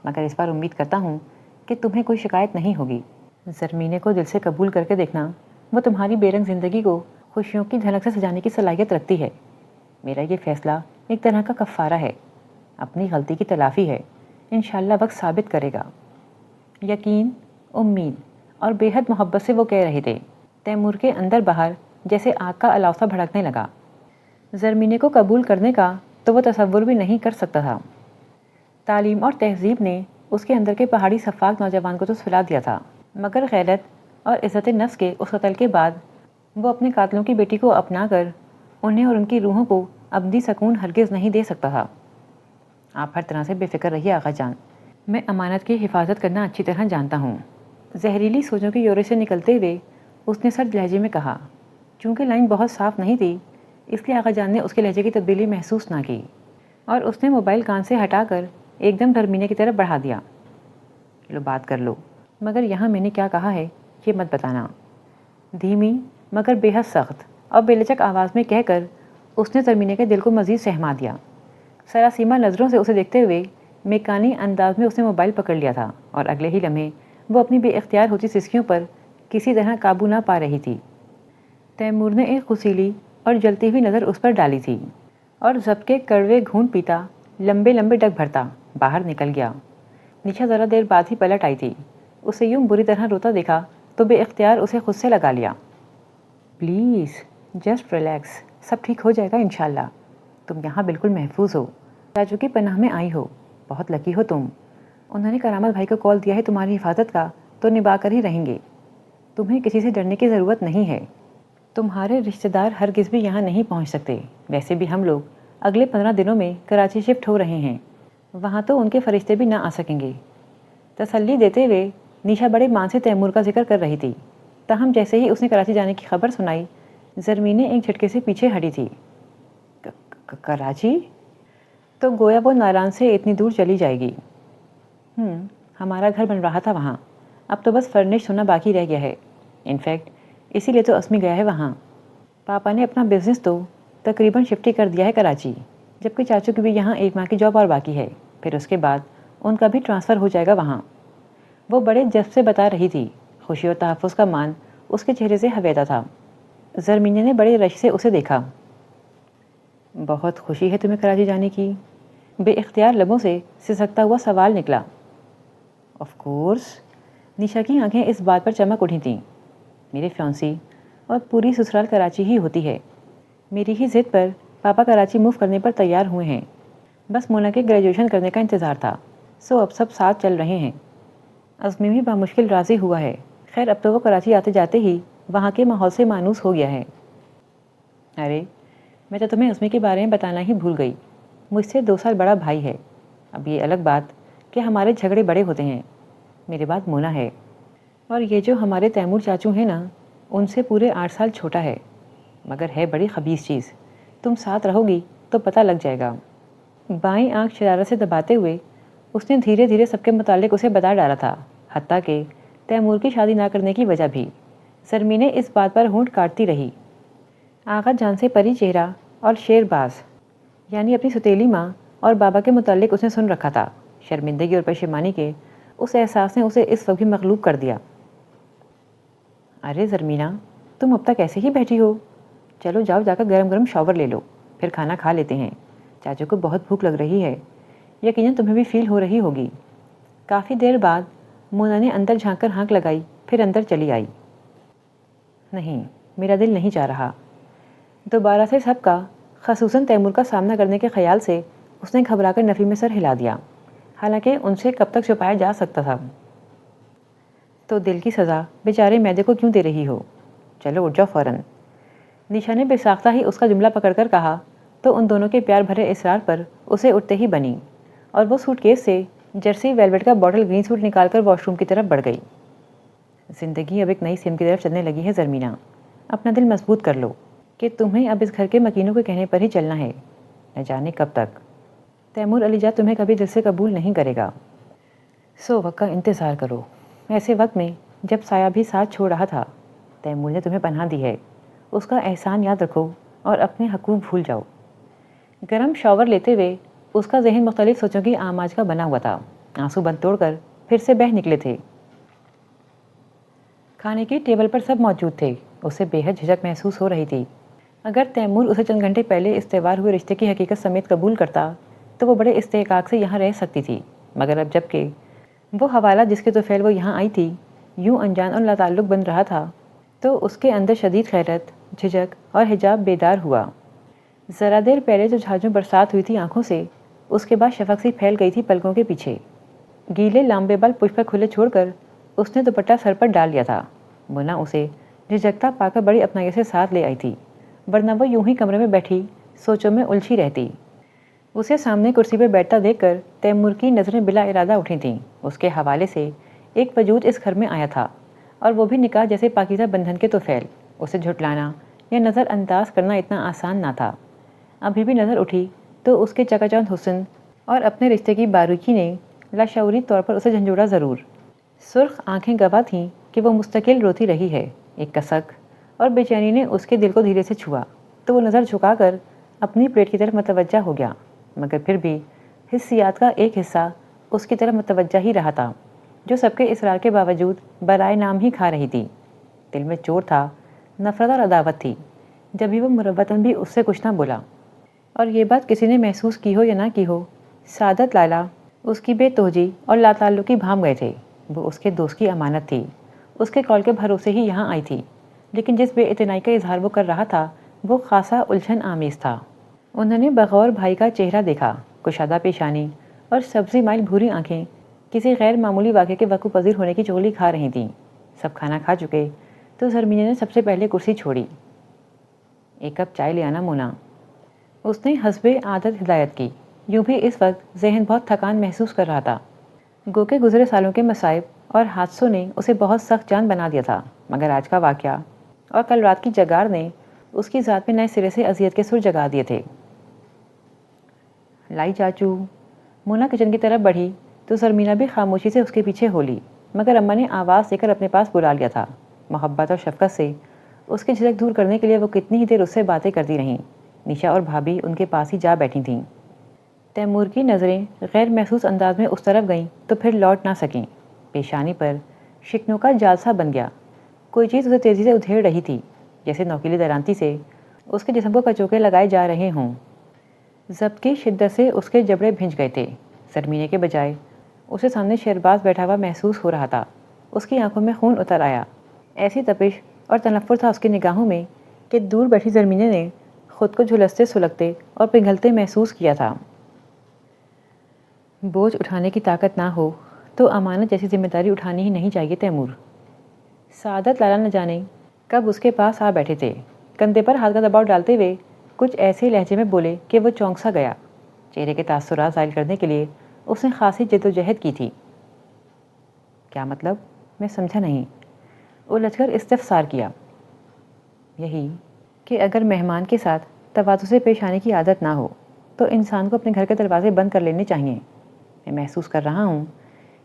مگر اس بار امید کرتا ہوں کہ تمہیں کوئی شکایت نہیں ہوگی۔ زرمینہ کو دل سے قبول کر کے دیکھنا، وہ تمہاری بے رنگ زندگی کو خوشیوں کی جھلک سے سجانے کی صلاحیت رکھتی ہے۔ میرا یہ فیصلہ ایک طرح کا کفارہ ہے، اپنی غلطی کی تلافی ہے، انشاءاللہ وقت ثابت کرے گا۔ یقین، امید اور بے حد محبت سے وہ کہہ رہے تھے۔ تیمور کے اندر باہر جیسے آگ کا الاؤ سا بھڑکنے لگا۔ زرمینہ کو قبول کرنے کا تو وہ تصور بھی نہیں کر سکتا تھا۔ تعلیم اور تہذیب نے اس کے اندر کے پہاڑی سفاک نوجوان کو تو سلا دیا تھا، مگر غیرت اور عزت نفس کے اس قتل کے بعد وہ اپنے قاتلوں کی بیٹی کو اپنا کر انہیں اور ان کی روحوں کو ابدی سکون ہرگز نہیں دے سکتا تھا۔ آپ ہر طرح سے بے فکر رہیے آقا جان، میں امانت کی حفاظت کرنا اچھی طرح جانتا ہوں۔ زہریلی سوچوں کی یورے سے نکلتے ہوئے اس نے سرد لہجے میں کہا۔ چونکہ لائن بہت صاف نہیں تھی، اس لیے آقا جان نے اس کے لہجے کی تبدیلی محسوس نہ کی، اور اس نے موبائل کان سے ہٹا کر ایک دم زرمینہ کی طرف بڑھا دیا۔ لو بات کر لو، مگر یہاں میں نے کیا کہا ہے یہ مت بتانا، دھیمی مگر بے حد سخت اور بے لچک آواز میں کہہ کر اس نے زرمینہ کے دل کو مزید سہما دیا۔ سراسیمہ نظروں سے اسے دیکھتے ہوئے میکانی انداز میں اس نے موبائل پکڑ لیا تھا اور اگلے ہی لمحے وہ اپنی بے اختیار ہوتی سسکیوں پر کسی طرح قابو نہ پا رہی تھی۔ تیمور نے ایک خسیلی اور جلتی ہوئی نظر اس پر ڈالی تھی اور ضبط کے کڑوے گھونٹ پیتا لمبے لمبے ڈگ بھرتا باہر نکل گیا۔ نیشا ذرا دیر بعد ہی پلٹ آئی تھی۔ اسے یوں بری طرح روتا دیکھا تو بے اختیار اسے خود سے لگا لیا۔ پلیز جسٹ ریلیکس، سب ٹھیک ہو جائے گا انشاءاللہ۔ تم یہاں بالکل محفوظ ہو، چاچو کی پناہ میں آئی ہو، بہت لکی ہو تم۔ انہوں نے کرامت بھائی کو کال دیا ہے تمہاری حفاظت کا تو نبھا کر ہی رہیں گے۔ تمہیں کسی سے ڈرنے کی ضرورت نہیں ہے۔ تمہارے رشتہ دار ہرگز بھی یہاں نہیں پہنچ سکتے۔ ویسے بھی ہم لوگ اگلے 15 دنوں میں کراچی شفٹ ہو رہے ہیں، وہاں تو ان کے فرشتے بھی نہ آ سکیں گے۔ تسلی دیتے ہوئے نیشا بڑے مان سے تیمور کا ذکر کر رہی تھی، تاہم جیسے ہی اس نے کراچی جانے کی خبر سنائی زرمینہ ایک جھٹکے سے پیچھے ہٹی تھی۔ کراچی؟ تو گویا وہ ناران سے اتنی دور چلی جائے گی۔ ہمارا گھر بن رہا تھا وہاں، اب تو بس فرنش ہونا باقی رہ گیا ہے۔ انفیکٹ اسی لیے تو اسمی گیا ہے وہاں۔ پاپا نے اپنا بزنس تو تقریباً شفٹ ہی کر دیا ہے کراچی، جبکہ چاچو کی بھی یہاں 1 ماہ کی جاب اور باقی ہے، پھر اس کے بعد ان کا بھی ٹرانسفر ہو جائے گا وہاں۔ وہ بڑے جذب سے بتا رہی تھی، خوشی اور تحفظ کا مان اس کے چہرے سے حویدا تھا۔ زرمینہ نے بڑے رش سے اسے دیکھا۔ بہت خوشی ہے تمہیں کراچی جانے کی؟ بے اختیار لبوں سے سسکتا ہوا سوال نکلا۔ آف کورس، نیشا کی آنکھیں اس بات پر چمک اٹھی تھیں۔ میرے فیانسی اور پوری سسرال کراچی ہی ہوتی ہے۔ میری ہی ضد پر پاپا کراچی موو کرنے پر تیار ہوئے ہیں، بس مونا کے گریجویشن کرنے کا انتظار تھا، سو اب سب ساتھ چل رہے ہیں۔ عزمی بھی بامشکل راضی ہوا ہے۔ خیر اب تو وہ کراچی آتے جاتے ہی وہاں کے ماحول سے مانوس ہو گیا ہے۔ ارے میں تو تمہیں عزمی کے بارے میں بتانا ہی بھول گئی، مجھ سے 2 سال بڑا بھائی ہے۔ اب یہ الگ بات کہ ہمارے جھگڑے بڑے ہوتے ہیں، میرے بعد مونا ہے، اور یہ جو ہمارے تیمور چاچو ہیں نا، ان سے پورے 8 سال چھوٹا ہے، مگر ہے بڑی خبیث چیز۔ تم ساتھ رہو گی تو پتہ لگ جائے گا۔ بائیں آنکھ شرارت سے دباتے ہوئے اس نے دھیرے دھیرے سب کے متعلق اسے بتا ڈالا تھا، حتیٰ کہ تیمور کی شادی نہ کرنے کی وجہ بھی۔ زرمینہ اس بات پر ہونٹ کاٹتی رہی۔ آغا جان سے پری چہرہ اور شیر باز، یعنی اپنی ستیلی ماں اور بابا کے متعلق اس نے سن رکھا تھا۔ شرمندگی اور پشیمانی کے اس احساس نے اسے اس وقت بھی مغلوب کر دیا۔ ارے زرمینہ، تم اب تک ایسے ہی بیٹھی ہو؟ چلو جاؤ، جا کر گرم گرم شاور لے لو، پھر کھانا کھا لیتے ہیں۔ چاچو کو بہت بھوک لگ رہی ہے، یقیناً تمہیں بھی فیل ہو رہی ہوگی۔ کافی دیر بعد مونا نے اندر جھانک کر ہانک لگائی، پھر اندر چلی آئی۔ نہیں، میرا دل نہیں چاہ رہا۔ دوبارہ سے سب کا، خصوصاً تیمور کا سامنا کرنے کے خیال سے اس نے گھبرا کر نفی میں سر ہلا دیا، حالانکہ ان سے کب تک چھپایا جا سکتا تھا۔ تو دل کی سزا بیچارے معدے کو کیوں دے رہی ہو؟ چلو اٹھ جاؤ فوراً۔ نیشا نے بے ساختہ ہی اس کا جملہ پکڑ کر کہا تو ان دونوں کے پیار بھرے اصرار پر اسے اٹھتے ہی بنی، اور وہ سوٹ کیس سے جرسی ویلویٹ کا باٹل گرین سوٹ نکال کر واش روم کی طرف بڑھ گئی۔ زندگی اب ایک نئی سمت کی طرف چلنے لگی ہے زرمینہ، اپنا دل مضبوط کر لو کہ تمہیں اب اس گھر کے مکینوں کے کہنے پر ہی چلنا ہے، نہ جانے کب تک۔ تیمور علی جان تمہیں کبھی دل سے قبول نہیں کرے گا، سو وقت کا انتظار کرو۔ ایسے وقت میں جب سایہ بھی ساتھ چھوڑ رہا تھا، تیمور نے تمہیں پناہ دی ہے، اس کا احسان یاد رکھو اور اپنے حقوق بھول جاؤ۔ گرم شاور لیتے ہوئے اس کا ذہن مختلف سوچوں کی آماج کا بنا ہوا تھا، آنسو بند توڑ کر پھر سے بہہ نکلے تھے۔ کھانے کی ٹیبل پر سب موجود تھے، اسے بے حد جھجک محسوس ہو رہی تھی۔ اگر تیمور اسے چند گھنٹے پہلے استوار ہوئے رشتے کی حقیقت سمیت قبول کرتا تو وہ بڑے استحقاق سے یہاں رہ سکتی تھی، مگر اب جب کہ وہ حوالہ جس کے طفیل وہ یہاں آئی تھی یوں انجان اور لاتعلق بن رہا تھا، تو اس کے اندر شدید حیرت، جھجک اور حجاب بیدار ہوا۔ ذرا دیر پہلے جو جھاجوں برسات ہوئی تھی آنکھوں سے، اس کے بعد شفق سی پھیل گئی تھی پلکوں کے پیچھے۔ گیلے لامبے بال پشت پر کھلے چھوڑ کر اس نے دوپٹہ سر پر ڈال لیا تھا۔ مونا اسے جھجکتا پا کر بڑی اپنائی سے ساتھ لے آئی تھی، ورنہ وہ یوں ہی کمرے میں بیٹھی سوچوں میں الجھی رہتی۔ اسے سامنے کرسی پہ بیٹھتا دیکھ کر تیمور کی نظریں بلا ارادہ اٹھی تھیں۔ اس کے حوالے سے ایک وجود اس گھر میں آیا تھا، اور وہ بھی نکاح جیسے پاکیزہ بندھن کے طفیل۔ اسے جھٹلانا یا نظر انداز کرنا اتنا آسان نہ تھا۔ ابھی بھی نظر اٹھی تو اس کے چکا چوندھ حسن اور اپنے رشتے کی باریکی نے لاشعوری طور پر اسے جھنجھوڑا ضرور۔ سرخ آنکھیں گواہ تھیں کہ وہ مستقل روتی رہی ہے، ایک کسک اور بے چینی نے اس کے دل کو دھیرے سے چھوا تو وہ نظر جھکا کر اپنی پلیٹ کی طرف متوجہ ہو گیا، مگر پھر بھی حسیات کا ایک حصہ اس کی طرف متوجہ ہی رہا تھا، جو سب کے اصرار کے باوجود برائے نام ہی کھا رہی تھی۔ دل میں چوٹ تھا، نفرت اور عداوت تھی، جب بھی وہ مروتاً بھی اس سے کچھ نہ بولا۔ اور یہ بات کسی نے محسوس کی ہو یا نہ کی ہو، سعادت لائلہ اس کی بے توجہی اور لا تعلقی بھانپ گئے تھے۔ وہ اس کے دوست کی امانت تھی، اس کے قول کے بھروسے ہی یہاں آئی تھی، لیکن جس بے اعتنائی کا اظہار وہ کر رہا تھا وہ خاصا الجھن آمیز تھا۔ انہوں نے بغور بھائی کا چہرہ دیکھا، کشادہ پیشانی اور سبزی مائل بھوری آنکھیں کسی غیر معمولی واقعے کے وقوع پذیر ہونے کی چغلی کھا رہی تھیں۔ سب کھانا کھا چکے تو زرمینے نے سب سے پہلے کرسی چھوڑی۔ ایک کپ چائے لے آنا مونا، اس نے حسب عادت ہدایت کی۔ یوں بھی اس وقت ذہن بہت تھکان محسوس کر رہا تھا، گو کہ گزرے سالوں کے مصائب اور حادثوں نے اسے بہت سخت جان بنا دیا تھا، مگر آج کا واقعہ اور کل رات کی جگاڑ نے اس کی ذات میں نئے سرے سے اذیت کے سر جگا دیے تھے۔ لائی چاچو، مونا کچن کی طرف بڑھی تو زرمینہ بھی خاموشی سے اس کے پیچھے ہو لی، مگر اماں نے آواز دے کر اپنے پاس بلا لیا تھا۔ محبت اور شفقت سے اس کی جھجک دور کرنے کے لیے وہ کتنی ہی دیر اس سے باتیں کرتی رہیں۔ نیشا اور بھابھی ان کے پاس ہی جا بیٹھی تھیں۔ تیمور کی نظریں غیر محسوس انداز میں اس طرف گئیں تو پھر لوٹ نہ سکیں۔ پیشانی پر شکنوں کا جال سا بن گیا، کوئی چیز اسے تیزی سے ادھیڑ رہی تھی، جیسے نوکیلی درانتی سے اس کے جسم کو کچوکے لگائے جا رہے ہوں۔ ضبط کی شدت سے اس کے جبڑے بھنج گئے تھے۔ زرمینے کے بجائے اسے سامنے شہرباز بیٹھا ہوا محسوس ہو رہا تھا۔ اس کی آنکھوں میں خون اتر آیا، ایسی تپش اور تنفر تھا اس کی نگاہوں میں کہ دور بیٹھی زرمینے نے خود کو جھلستے سلگتے اور پگھلتے محسوس کیا تھا۔ بوجھ اٹھانے کی طاقت نہ ہو تو امانت جیسی ذمہ داری اٹھانی ہی نہیں چاہیے تیمور۔ سعادت لائلہ نہ جانے کب اس کے پاس آ بیٹھے تھے، کندھے پر ہاتھ کا دباؤ ڈالتے ہوئے کچھ ایسے لہجے میں بولے کہ وہ چونک سا گیا۔ چہرے کے تاثرات ظاہر کرنے کے لیے اس نے خاصی جد و جہد کی تھی۔ کیا مطلب؟ میں سمجھا نہیں۔ الجھ کر استفسار کیا۔ یہی کہ اگر مہمان کے ساتھ تواضع سے پیش آنے کی عادت نہ ہو تو انسان کو اپنے گھر کے دروازے بند کر لینے چاہیے۔ میں محسوس کر رہا ہوں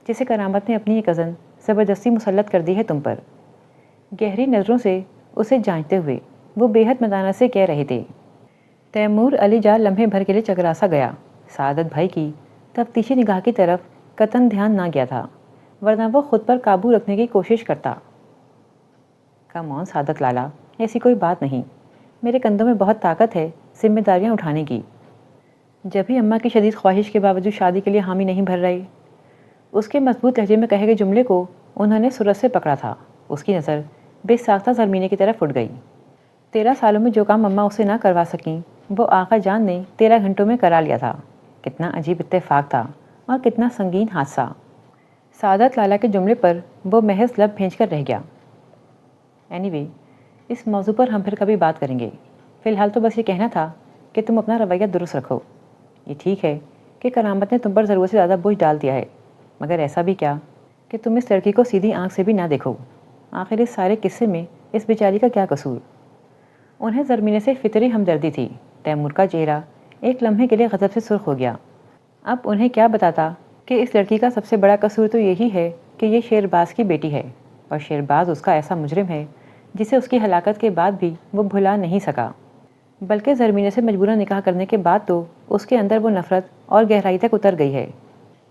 جسے کرامت نے اپنی ایک کزن زبردستی مسلط کر دی ہے تم پر۔ گہری نظروں سے اسے جانچتے ہوئے وہ بے حد مدانت سے کہہ رہے تھے۔ تیمور علی جا لمحے بھر کے لیے چکراسا گیا۔ سعادت بھائی کی تفتیشی نگاہ کی طرف قطعاً دھیان نہ گیا تھا، ورنہ وہ خود پر قابو رکھنے کی کوشش کرتا۔ کم آن سعادت لائلہ، ایسی کوئی بات نہیں، میرے کندھوں میں بہت طاقت ہے ذمہ داریاں اٹھانے کی۔ جب ہی اماں کی شدید خواہش کے باوجود شادی کے لیے حامی نہیں بھر رہے۔ اس کے مضبوط لہجے میں کہے گئے جملے کو انہوں نے سرت سے پکڑا تھا۔ اس کی نظر بے ساختہ زرمینے کی طرف اٹھ گئی۔ 13 سالوں میں جو کام اماں اسے نہ کروا سکیں وہ آقا جان نے 13 گھنٹوں میں کرا لیا تھا۔ کتنا عجیب اتفاق تھا اور کتنا سنگین حادثہ۔ سعادت لائلہ کے جملے پر وہ محض لب بھینج کر رہ گیا۔ اینی وے، اس موضوع پر ہم پھر کبھی بات کریں گے۔ فی الحال تو بس یہ کہنا تھا کہ تم اپنا رویہ درست رکھو۔ یہ ٹھیک ہے کہ کرامت نے تم پر ضرورت سے زیادہ بوجھ ڈال دیا ہے، مگر ایسا بھی کیا کہ تم اس لڑکی کو سیدھی آنکھ سے بھی نہ دیکھو۔ آخر اس سارے قصے میں اس بیچاری کا کیا قصور؟ انہیں زرمینے سے فطری ہمدردی تھی۔ تیمور کا چہرہ ایک لمحے کے لیے غضب سے سرخ ہو گیا۔ اب انہیں کیا بتاتا کہ اس لڑکی کا سب سے بڑا قصور تو یہی ہے کہ یہ شہرباز کی بیٹی ہے، اور شہرباز اس کا ایسا مجرم ہے جسے اس کی ہلاکت کے بعد بھی وہ بھلا نہیں سکا۔ بلکہ زرمینے سے مجبورہ نکاح کرنے کے بعد تو اس کے اندر وہ نفرت اور گہرائی تک اتر گئی ہے،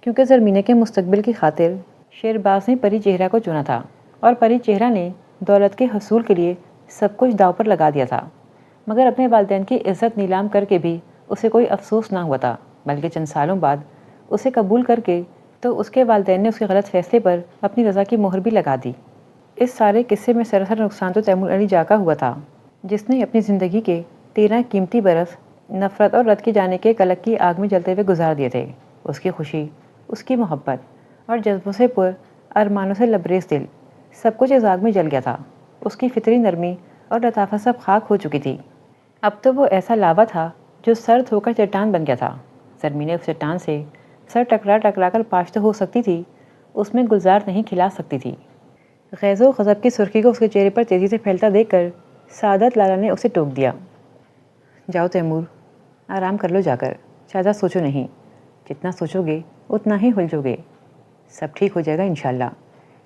کیونکہ زرمینے کے مستقبل کی خاطر شہرباز نے پری چہرہ کو چنا تھا، اور پری چہرہ نے دولت کے حصول کے لیے سب کچھ داؤ پر لگا دیا تھا۔ مگر اپنے والدین کی عزت نیلام کر کے بھی اسے کوئی افسوس نہ ہوا تھا، بلکہ چند سالوں بعد اسے قبول کر کے تو اس کے والدین نے اس کے غلط فیصلے پر اپنی رضا کی مہر بھی لگا دی۔ اس سارے قصے میں سراسر نقصان تو تیمور علی جا کا ہوا تھا، جس نے اپنی زندگی کے 13 قیمتی برس نفرت اور رد کی جانے کے کلک کی آگ میں جلتے ہوئے گزار دیے تھے۔ اس کی خوشی، اس کی محبت اور جذبوں سے پر ارمانوں سے لبریز دل، سب کچھ اس آگ میں جل گیا تھا۔ اس کی فطری نرمی اور لطافت سب خاک ہو چکی تھی۔ اب تو وہ ایسا لاوا تھا جو سرد ہو کر چٹان بن گیا تھا۔ زرمینے اس چٹان سے سر ٹکرا ٹکرا کر پاش تو ہو سکتی تھی، اس میں گلزار نہیں کھلا سکتی تھی۔ غیظ و غضب کی سرخی کو اس کے چہرے پر تیزی سے پھیلتا دیکھ کر سعادت لائلہ نے اسے ٹوک دیا۔ جاؤ تیمور، آرام کر لو جا کر، زیادہ سوچو نہیں، جتنا سوچو گے اتنا ہی ہلجھو گے۔ سب ٹھیک ہو جائے گا انشاءاللہ۔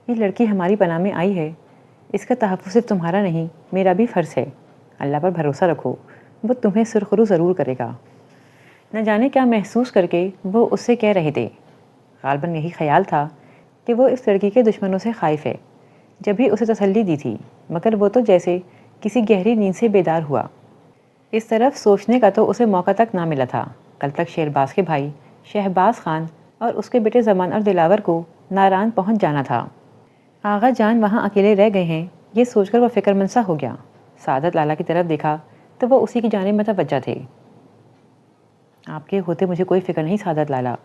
یہ لڑکی ہماری پناہ میں آئی ہے، اس کا تحفظ صرف تمہارا نہیں میرا بھی فرض ہے۔ اللہ پر بھروسہ رکھو، وہ تمہیں سرخرو ضرور کرے گا۔ نہ جانے کیا محسوس کر کے وہ اس سے کہہ رہے تھے۔ غالباً یہی خیال تھا کہ وہ اس لڑکی کے دشمنوں سے خائف ہے، جب ہی اسے تسلی دی تھی، مگر وہ تو جیسے کسی گہری نیند سے بیدار ہوا۔ اس طرف سوچنے کا تو اسے موقع تک نہ ملا تھا۔ کل تک شیرباز کے بھائی شہباز خان اور اس کے بیٹے زمان اور دلاور کو ناران پہنچ جانا تھا۔ آغا جان وہاں اکیلے رہ گئے ہیں، یہ سوچ کر وہ فکر مند سا ہو گیا۔ سعادت لالا کی طرف دیکھا تو وہ اسی کی جانب متوجہ تھے۔ آپ کے ہوتے مجھے کوئی فکر نہیں سعادت لالا،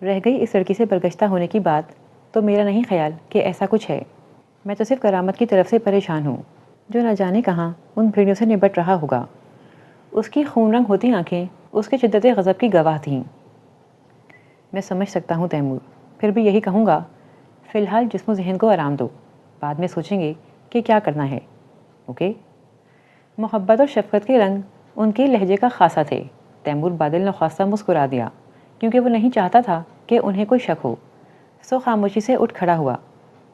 رہ گئی اس لڑکی سے برگشتہ ہونے کی بات تو میرا نہیں خیال کہ ایسا کچھ ہے۔ میں تو صرف کرامت کی طرف سے پریشان ہوں، جو نہ جانے کہاں ان بھیڑیوں سے نبٹ رہا ہوگا۔ اس کی خون رنگ ہوتی آنکھیں اس کے شدت غضب کی گواہ تھیں۔ میں سمجھ سکتا ہوں تیمور، پھر بھی یہی کہوں گا، فی الحال جسم و ذہن کو آرام دو، بعد میں سوچیں گے کہ کیا کرنا ہے، اوکے؟ محبت اور شفقت کے رنگ ان کے لہجے کا خاصا تھے۔ تیمور بادل نخواستہ مسکرا دیا، کیونکہ وہ نہیں چاہتا تھا کہ انہیں کوئی شک ہو۔ سو خاموشی سے اٹھ کھڑا ہوا،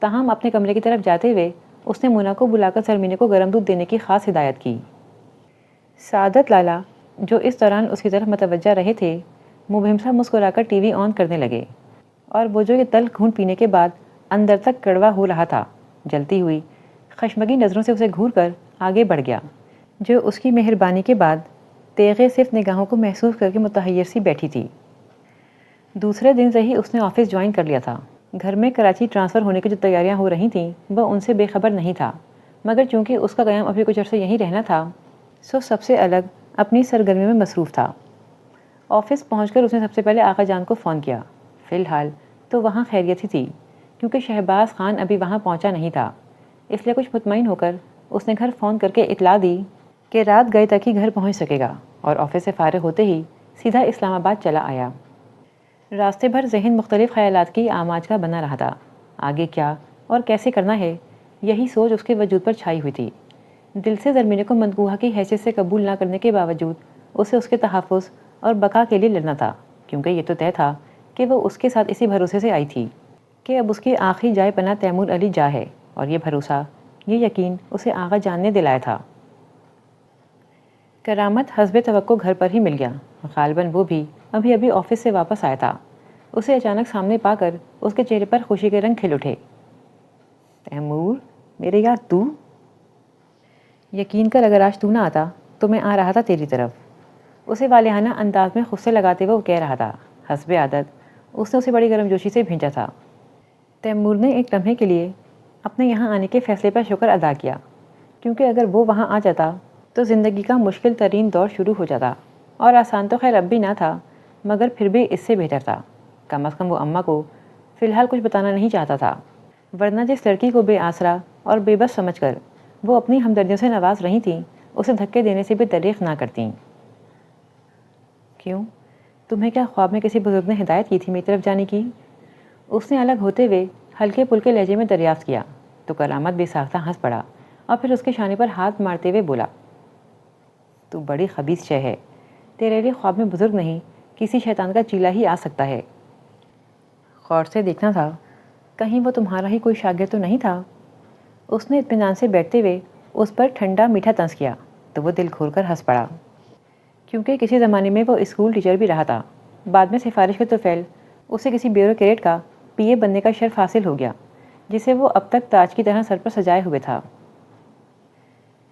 تاہم اپنے کمرے کی طرف جاتے ہوئے اس نے مونا کو بلا کر سرمینے کو گرم دودھ دینے کی خاص ہدایت کی۔ سعادت لالا جو اس دوران اس کی طرف متوجہ رہے تھے، مبہم سا مسکرا کر ٹی وی آن کرنے لگے، اور وہ جو یہ تلخ گھونٹ پینے کے بعد اندر تک کڑوا ہو رہا تھا، جلتی ہوئی خشمگین نظروں سے اسے گھور کر آگے بڑھ گیا، جو اس کی مہربانی کے بعد تیغِ صرف نگاہوں کو محسوس کر کے متحیر سی بیٹھی تھی۔ دوسرے دن سے ہی اس نے آفس جوائن کر لیا تھا۔ گھر میں کراچی ٹرانسفر ہونے کی جو تیاریاں ہو رہی تھیں وہ ان سے بے خبر نہیں تھا، مگر چونکہ اس کا قیام ابھی کچھ عرصے یہیں رہنا تھا، سو سب سے الگ اپنی سرگرمی میں مصروف تھا۔ آفس پہنچ کر اس نے سب سے پہلے آقا جان کو فون کیا۔ فی الحال تو وہاں خیریت ہی تھی، کیونکہ شہباز خان ابھی وہاں پہنچا نہیں تھا، اس لیے کچھ مطمئن ہو کر اس نے گھر فون کر کے اطلاع دی کہ رات گئے تک ہی گھر پہنچ سکے گا، اور آفس سے فارغ ہوتے ہی سیدھا اسلام آباد چلا آیا۔ راستے بھر ذہن مختلف خیالات کی آماج کا بنا رہا تھا۔ آگے کیا اور کیسے کرنا ہے، یہی سوچ اس کے وجود پر چھائی ہوئی تھی۔ دل سے زرمینے کو مندوحہ کی حیثیت سے قبول نہ کرنے کے باوجود اسے اس کے تحفظ اور بقا کے لیے لڑنا تھا، کیونکہ یہ تو طے تھا کہ وہ اس کے ساتھ اسی بھروسے سے آئی تھی کہ اب اس کی آخری جائے پناہ تیمور علی جا ہے، اور یہ بھروسہ، یہ یقین اسے آغا جان نے دلایا تھا۔ کرامت حسب توقع گھر پر ہی مل گیا۔ غالباً وہ بھی ابھی آفس سے واپس آیا تھا۔ اسے اچانک سامنے پا کر اس کے چہرے پر خوشی کے رنگ کھل اٹھے۔ تیمور، میرے یار تو؟ یقین کر اگر آج تو نہ آتا تو میں آ رہا تھا تیری طرف، اسے والہانہ انداز میں خصے لگاتے ہوئے وہ کہہ رہا تھا۔ حسب عادت اس نے اسے بڑی گرم جوشی سے بھیجا تھا۔ تیمور نے ایک لمحے کے لیے اپنے یہاں آنے کے فیصلے پر شکر ادا کیا، کیونکہ اگر وہ وہاں آ جاتا تو زندگی کا مشکل ترین دور شروع ہو جاتا، اور آسان تو خیر اب بھی نہ تھا، مگر پھر بھی اس سے بہتر تھا۔ کم از کم وہ اماں کو فی الحال کچھ بتانا نہیں چاہتا تھا، ورنہ جس لڑکی کو بے آسرا اور بے بس سمجھ کر وہ اپنی ہمدردیوں سے نواز رہی تھیں، اسے دھکے دینے سے بھی دریغ نہ کرتیں۔ کیوں؟ تمہیں کیا خواب میں کسی بزرگ نے ہدایت کی تھی میری طرف جانے کی؟ اس نے الگ ہوتے ہوئے ہلکے پھلکے لہجے میں دریافت کیا، تو کرامت بے ساختہ ہنس پڑا، اور پھر اس کے شانے پر ہاتھ مارتے ہوئے بولا، تو بڑی خبیث شے ہے، تیرے لیے خواب میں بزرگ نہیں، کسی شیطان کا چیلا ہی آ سکتا ہے۔ غور سے دیکھنا تھا، کہیں وہ تمہارا ہی کوئی شاگرد تو نہیں تھا؟ اس نے اطمینان سے بیٹھتے ہوئے اس پر ٹھنڈا میٹھا طنز کیا، تو وہ دل کھول کر ہنس پڑا، کیونکہ کسی زمانے میں وہ اسکول ٹیچر بھی رہا تھا۔ بعد میں سفارش کے توفیل اسے کسی بیوروکریٹ کا پی اے بننے کا شرف حاصل ہو گیا، جسے وہ اب تک تاج کی طرح سر پر سجائے ہوئے تھا۔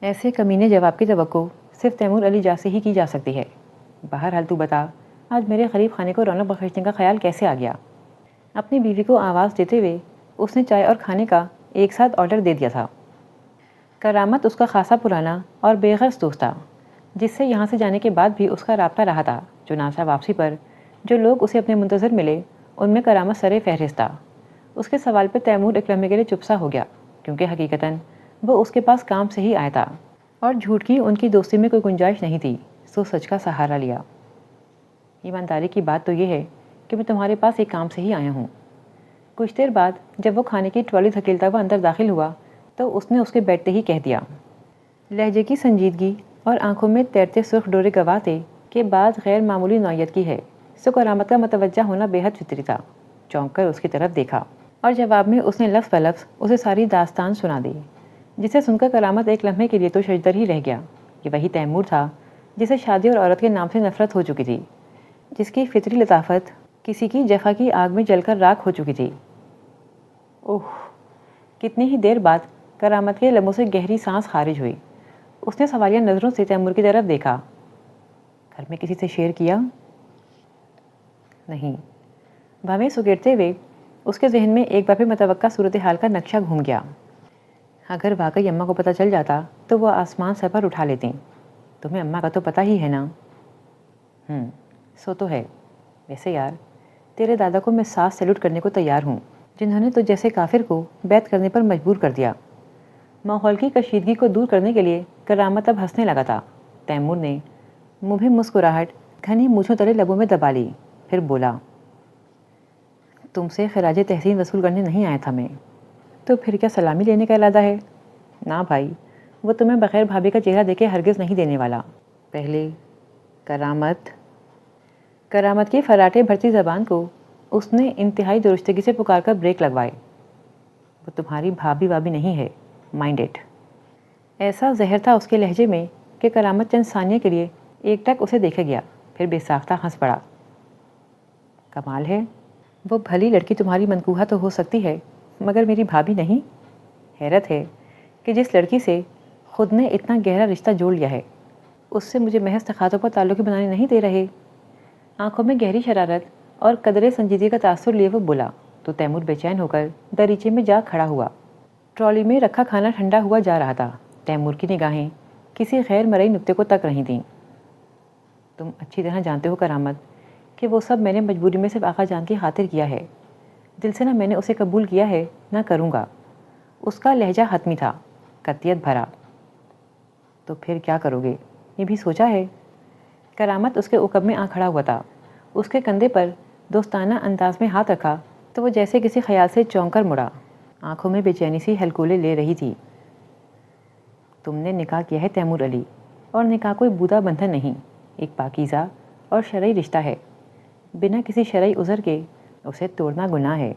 ایسے کمینے جواب کی توقع صرف تیمور علی جا سے ہی کی جا سکتی ہے۔ بہرحال تو بتا، آج میرے غریب خانے کو رونق بخشنے کا خیال کیسے آ گیا؟ اپنی بیوی کو آواز دیتے ہوئے اس نے چائے اور کھانے کا ایک ساتھ آرڈر دے دیا تھا۔ کرامت اس کا خاصا پرانا اور بے غرض دوست تھا، جس سے یہاں سے جانے کے بعد بھی اس کا رابطہ رہا تھا۔ چنانچہ واپسی پر جو لوگ اسے اپنے منتظر ملے، ان میں کرامت سرِ فہرست تھا۔ اس کے سوال پہ تیمور ایک لمحے کے لیے چپ سا ہو گیا، کیونکہ حقیقتاً وہ اس کے پاس کام سے ہی آیا تھا، اور جھوٹ کی ان کی دوستی میں کوئی گنجائش نہیں تھی، سو سچ کا سہارا لیا۔ ایمانداری کی بات تو یہ ہے کہ میں تمہارے پاس ایک کام سے ہی آیا ہوں۔ کچھ دیر بعد جب وہ کھانے کی ٹرالی دھکیلتا ہوا اندر داخل ہوا تو اس نے اس کے بیٹھتے ہی کہہ دیا۔ لہجے کی سنجیدگی اور آنکھوں میں تیرتے سرخ ڈورے گواہ تھے کہ بات غیر معمولی نوعیت کی ہے، سو کرامت کا متوجہ ہونا بے حد فطری تھا۔ چونک کر اس کی طرف دیکھا، اور جواب میں اس نے لفظ بلفظ اسے ساری داستان سنا دی، جسے سن کر کرامت ایک لمحے کے لیے تو شجدر ہی رہ گیا۔ یہ وہی تیمور تھا جسے شادی اور عورت کے نام سے نفرت ہو چکی تھی، جس کی فطری لطافت کسی کی جفا کی آگ میں جل کر راکھ ہو چکی تھی۔ اوہ! کتنی ہی دیر بعد کرامت کے لبوں سے گہری سانس خارج ہوئی۔ اس نے سوالیہ نظروں سے تیمور کی طرف دیکھا۔ گھر میں کسی سے شیئر کیا؟ نہیں۔ بھویں سگیڑتے ہوئے اس کے ذہن میں ایک بار پھر متوقع صورتحال کا نقشہ گھوم گیا۔ اگر واقعی اماں کو پتہ چل جاتا تو وہ آسمان سر پر اٹھا لیتیں۔ تمہیں اماں کا تو پتہ ہی ہے نا؟ سو تو ہے۔ ویسے یار، تیرے دادا کو میں ساتھ سیلوٹ کرنے کو تیار ہوں، جنہوں نے تو جیسے کافر کو بیعت کرنے پر مجبور کر دیا۔ ماحول کی کشیدگی کو دور کرنے کے لیے کرامت اب ہنسنے لگا تھا۔ تیمور نے منہ مسکراہٹ گھنی مونچھوں تلے لبوں میں دبا لی، پھر بولا، تم سے خراج تحسین وصول کرنے نہیں آیا تھا میں۔ تو پھر کیا سلامی لینے کا ارادہ ہے؟ نہ بھائی، وہ تمہیں بغیر بھابھی کا چہرہ دیکھے ہرگز نہیں دینے والا۔ پہلے کرامت کی فراٹے بھرتی زبان کو اس نے انتہائی درستگی سے پکار کر بریک لگوائے۔ وہ تمہاری بھابھی وابھی نہیں ہے، مائنڈ اٹ۔ ایسا زہر تھا اس کے لہجے میں کہ کرامت چند ثانیے کے لیے ایک ٹک اسے دیکھے گیا، پھر بے ساختہ ہنس پڑا۔ کمال ہے، وہ بھلی لڑکی تمہاری منکوہہ تو ہو سکتی ہے، مگر میری بھابھی نہیں۔ حیرت ہے کہ جس لڑکی سے خود نے اتنا گہرا رشتہ جوڑ لیا ہے، اس سے مجھے محض تقاضوں پر تعلق بنانے نہیں دے رہے۔ آنکھوں میں گہری شرارت اور قدرے سنجیدگی کا تاثر لیے وہ بولا تو تیمور بے چین ہو کر دریچے میں جا کھڑا ہوا۔ ٹرالی میں رکھا کھانا ٹھنڈا ہوا جا رہا تھا۔ تیمور کی نگاہیں کسی غیر مرئی نکتے کو تک رہی تھیں۔ تم اچھی طرح جانتے ہو کرامت کہ وہ سب میں نے مجبوری میں صرف آقا جان کی خاطر کیا ہے۔ دل سے نہ میں نے اسے قبول کیا ہے نہ کروں گا۔ اس کا لہجہ حتمی تھا، قطعیت بھرا۔ تو پھر کیا کرو گے، یہ بھی سوچا ہے؟ کرامت اس کے عقب میں آ کھڑا ہوا تھا۔ اس کے کندھے پر دوستانہ انداز میں ہاتھ رکھا تو وہ جیسے کسی خیال سے چونک کر مڑا۔ آنکھوں میں بے چینی سی ہلکولے لے رہی تھی۔ تم نے نکاح کیا ہے تیمور علی، اور نکاح کوئی بودا بندھن نہیں، ایک پاکیزہ اور شرعی رشتہ ہے۔ بنا کسی شرعی عذر کے اسے توڑنا گناہ ہے۔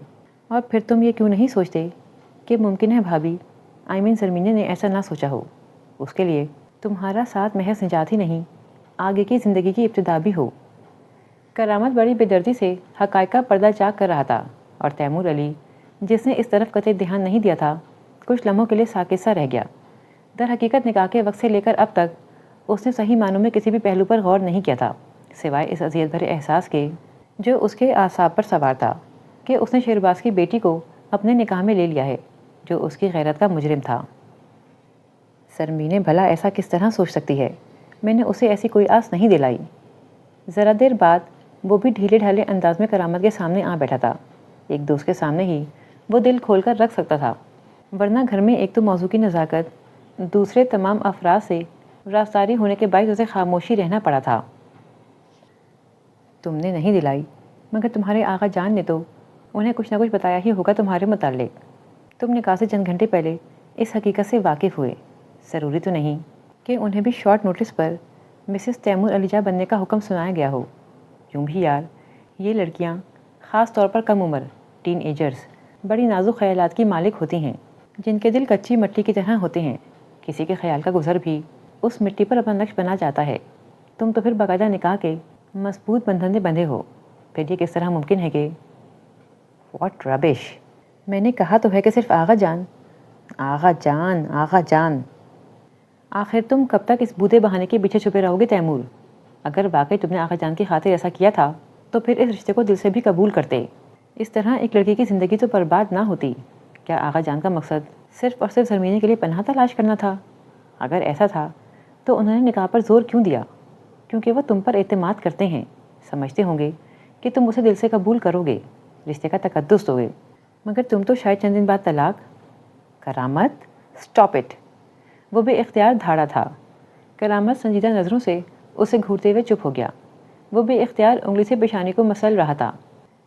اور پھر تم یہ کیوں نہیں سوچتے کہ ممکن ہے بھابھی زرمینہ نے ایسا نہ سوچا ہو، اس کے لیے تمہارا ساتھ محض نجات ہی نہیں، آگے کی زندگی کی ابتدا بھی ہو۔ کرامت بڑی بے دردی سے حقائق کا پردہ چاک کر رہا تھا، اور تیمور علی جس نے اس طرف قطعی دھیان نہیں دیا تھا، کچھ لمحوں کے لیے ساکت سا رہ گیا۔ در حقیقت نکاح کے وقت سے لے کر اب تک اس نے صحیح معنوں میں کسی بھی پہلو پر غور نہیں کیا تھا، سوائے اس اذیت بھرے احساس کے جو اس کے اعصاب پر سوار تھا کہ اس نے شہرباز کی بیٹی کو اپنے نکاح میں لے لیا ہے، جو اس کی غیرت کا مجرم تھا۔ سرمین بھلا ایسا کس طرح سوچ سکتی ہے؟ میں نے اسے ایسی کوئی آس نہیں دلائی۔ ذرا دیر بعد وہ بھی ڈھیلے ڈھالے انداز میں کرامت کے سامنے آ بیٹھا تھا۔ ایک دوست کے سامنے ہی وہ دل کھول کر رکھ سکتا تھا، ورنہ گھر میں ایک تو موضوع کی نزاکت، دوسرے تمام افراد سے رازداری ہونے کے باعث اسے خاموشی رہنا پڑا تھا۔ تم نے نہیں دلائی، مگر تمہارے آقا جان نے تو انہیں کچھ نہ کچھ بتایا ہی ہوگا تمہارے متعلق۔ تم نکاح سے چند گھنٹے پہلے اس حقیقت سے واقف ہوئے۔ ضروری تو نہیں کہ انہیں بھی شارٹ نوٹس پر مسز تیمور علیجہ بننے کا حکم سنایا گیا ہو۔ یوں بھی یار، یہ لڑکیاں خاص طور پر کم عمر ٹین ایجرز بڑی نازک خیالات کی مالک ہوتی ہیں، جن کے دل کچی مٹی کی طرح ہوتے ہیں۔ کسی کے خیال کا گزر بھی اس مٹی پر اپنا نقش بنا جاتا ہے۔ تم تو پھر باقاعدہ نکاح کے مضبوط بندھن سے بندھے ہو، پھر یہ کس طرح ممکن ہے کہ واٹ ربش! میں نے کہا تو ہے کہ صرف آغا جان آغا جان آغا جان۔ آخر تم کب تک اس بودے بہانے کے پیچھے چھپے رہو گے تیمور؟ اگر واقعی تم نے آغا جان کی خاطر ایسا کیا تھا تو پھر اس رشتے کو دل سے بھی قبول کرتے۔ اس طرح ایک لڑکی کی زندگی تو برباد نہ ہوتی۔ کیا آغا جان کا مقصد صرف اور صرف زرمینے کے لیے پناہ تلاش کرنا تھا؟ اگر ایسا تھا تو انہوں نے نکاح پر زور کیوں دیا؟ کیونکہ وہ تم پر اعتماد کرتے ہیں، سمجھتے ہوں گے کہ تم اسے دل سے قبول کرو گے، رشتے کا تقدس دو گے۔ مگر تم تو شاید چند دن بعد طلاق۔ کرامت، اسٹاپ اٹ! وہ بے اختیار دھاڑا تھا۔ کرامت سنجیدہ نظروں سے اسے گھورتے ہوئے چپ ہو گیا۔ وہ بے اختیار انگلی سے پیشانی کو مسل رہا تھا۔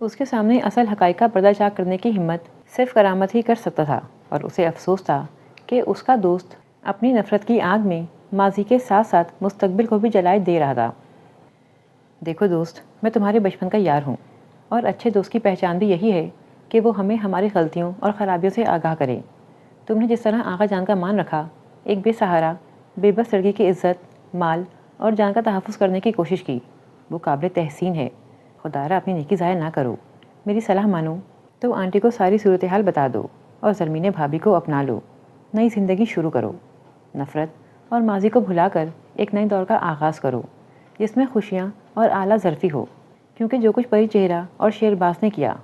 اس کے سامنے اصل حقائق کا پردہ چاک کرنے کی ہمت صرف کرامت ہی کر سکتا تھا، اور اسے افسوس تھا کہ اس کا دوست اپنی نفرت کی آگ میں ماضی کے ساتھ ساتھ مستقبل کو بھی جلائے دے رہا تھا۔ دیکھو دوست، میں تمہارے بچپن کا یار ہوں، اور اچھے دوست کی پہچان بھی یہی ہے کہ وہ ہمیں ہماری غلطیوں اور خرابیوں سے آگاہ کرے۔ تم نے جس طرح آغا جان کا مان رکھا، ایک بے سہارا بے بس لڑکی کی عزت، مال اور جان کا تحفظ کرنے کی کوشش کی، وہ قابل تحسین ہے۔ خدا را اپنی نیکی ضائع نہ کرو۔ میری صلاح مانو تو آنٹی کو ساری صورتحال بتا دو اور زرمین بھابھی کو اپنا لو۔ نئی زندگی شروع کرو۔ نفرت اور ماضی کو بھلا کر ایک نئے دور کا آغاز کرو جس میں خوشیاں اور اعلیٰ ظرفی ہو، کیونکہ جو کچھ پری چہرہ اور شیر باز نے کیا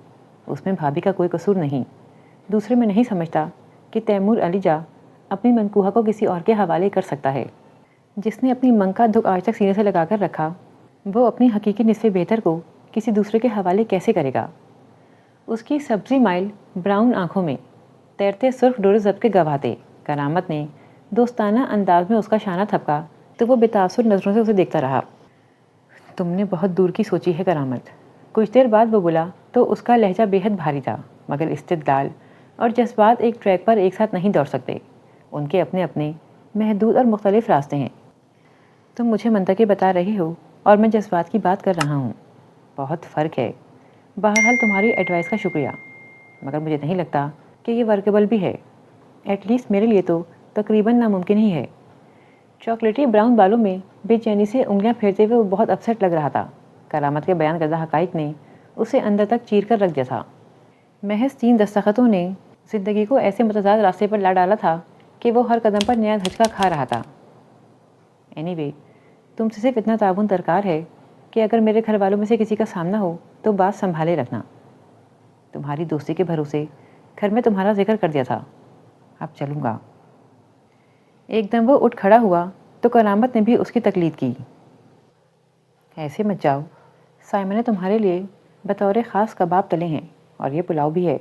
اس میں بھابھی کا کوئی قصور نہیں۔ دوسرے میں نہیں سمجھتا کہ تیمور علی جا اپنی منکوہہ کو کسی اور کے حوالے کر سکتا ہے۔ جس نے اپنی منگ کا دھک آج تک سینے سے لگا کر رکھا، وہ اپنی حقیقی نصف بہتر کو کسی دوسرے کے حوالے کیسے کرے گا؟ اس کی سبزی مائل براؤن آنکھوں میں تیرتے سرخ ڈورے ضبط کے گواہتے۔ کرامت نے دوستانہ انداز میں اس کا شانہ تھپکا تو وہ بے تاثر نظروں سے اسے دیکھتا رہا۔ تم نے بہت دور کی سوچی ہے کرامت۔ کچھ دیر بعد وہ بولا تو اس کا لہجہ بے حد بھاری تھا، مگر استدلال اور جذبات ایک ٹریک پر ایک ساتھ نہیں دوڑ سکتے، ان کے اپنے اپنے محدود اور مختلف راستے ہیں۔ تم مجھے منطقیں بتا رہے ہو اور میں جذبات کی بات کر رہا ہوں، بہت فرق ہے۔ بہرحال تمہاری ایڈوائس کا شکریہ، مگر مجھے نہیں لگتا کہ یہ ورکیبل بھی ہے۔ ایٹ لیسٹ میرے لیے تو تقریباً ناممکن ہی ہے۔ چاکلیٹی براؤن بالوں میں بے چینی سے انگلیاں پھیرتے ہوئے وہ بہت اپسیٹ لگ رہا تھا۔ کرامت کے بیان کردہ حقائق نے اسے اندر تک چیر کر رکھ دیا تھا۔ محض 3 دستخطوں نے زندگی کو ایسے متضاد راستے پر لا ڈالا تھا کہ وہ ہر قدم پر نیا دھچکا کھا رہا تھا۔ اینی وے، تم سے صرف اتنا تعاون درکار ہے کہ اگر میرے گھر والوں میں سے کسی کا سامنا ہو تو بات سنبھالے رکھنا۔ تمہاری دوستی کے بھروسے گھر میں تمہارا ذکر کر دیا تھا، اب چلوں گا۔ ایک دم وہ اٹھ کھڑا ہوا تو کرامت نے بھی اس کی تقلید کی۔ ایسے مت جاؤ، سائمہ نے تمہارے لیے بطور خاص کباب تلے ہیں اور یہ پلاؤ بھی ہے،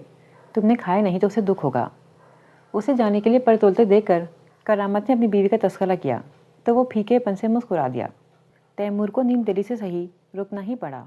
تم نے کھایا نہیں تو اسے دکھ ہوگا۔ اسے جانے کے لیے پر تولتے دیکھ کر کرامت نے اپنی بیوی کا تذکرہ کیا تو وہ پھیکے پن سے مسکرا دیا۔ تیمور کو نیم دلی سے صحیح رکنا ہی پڑا۔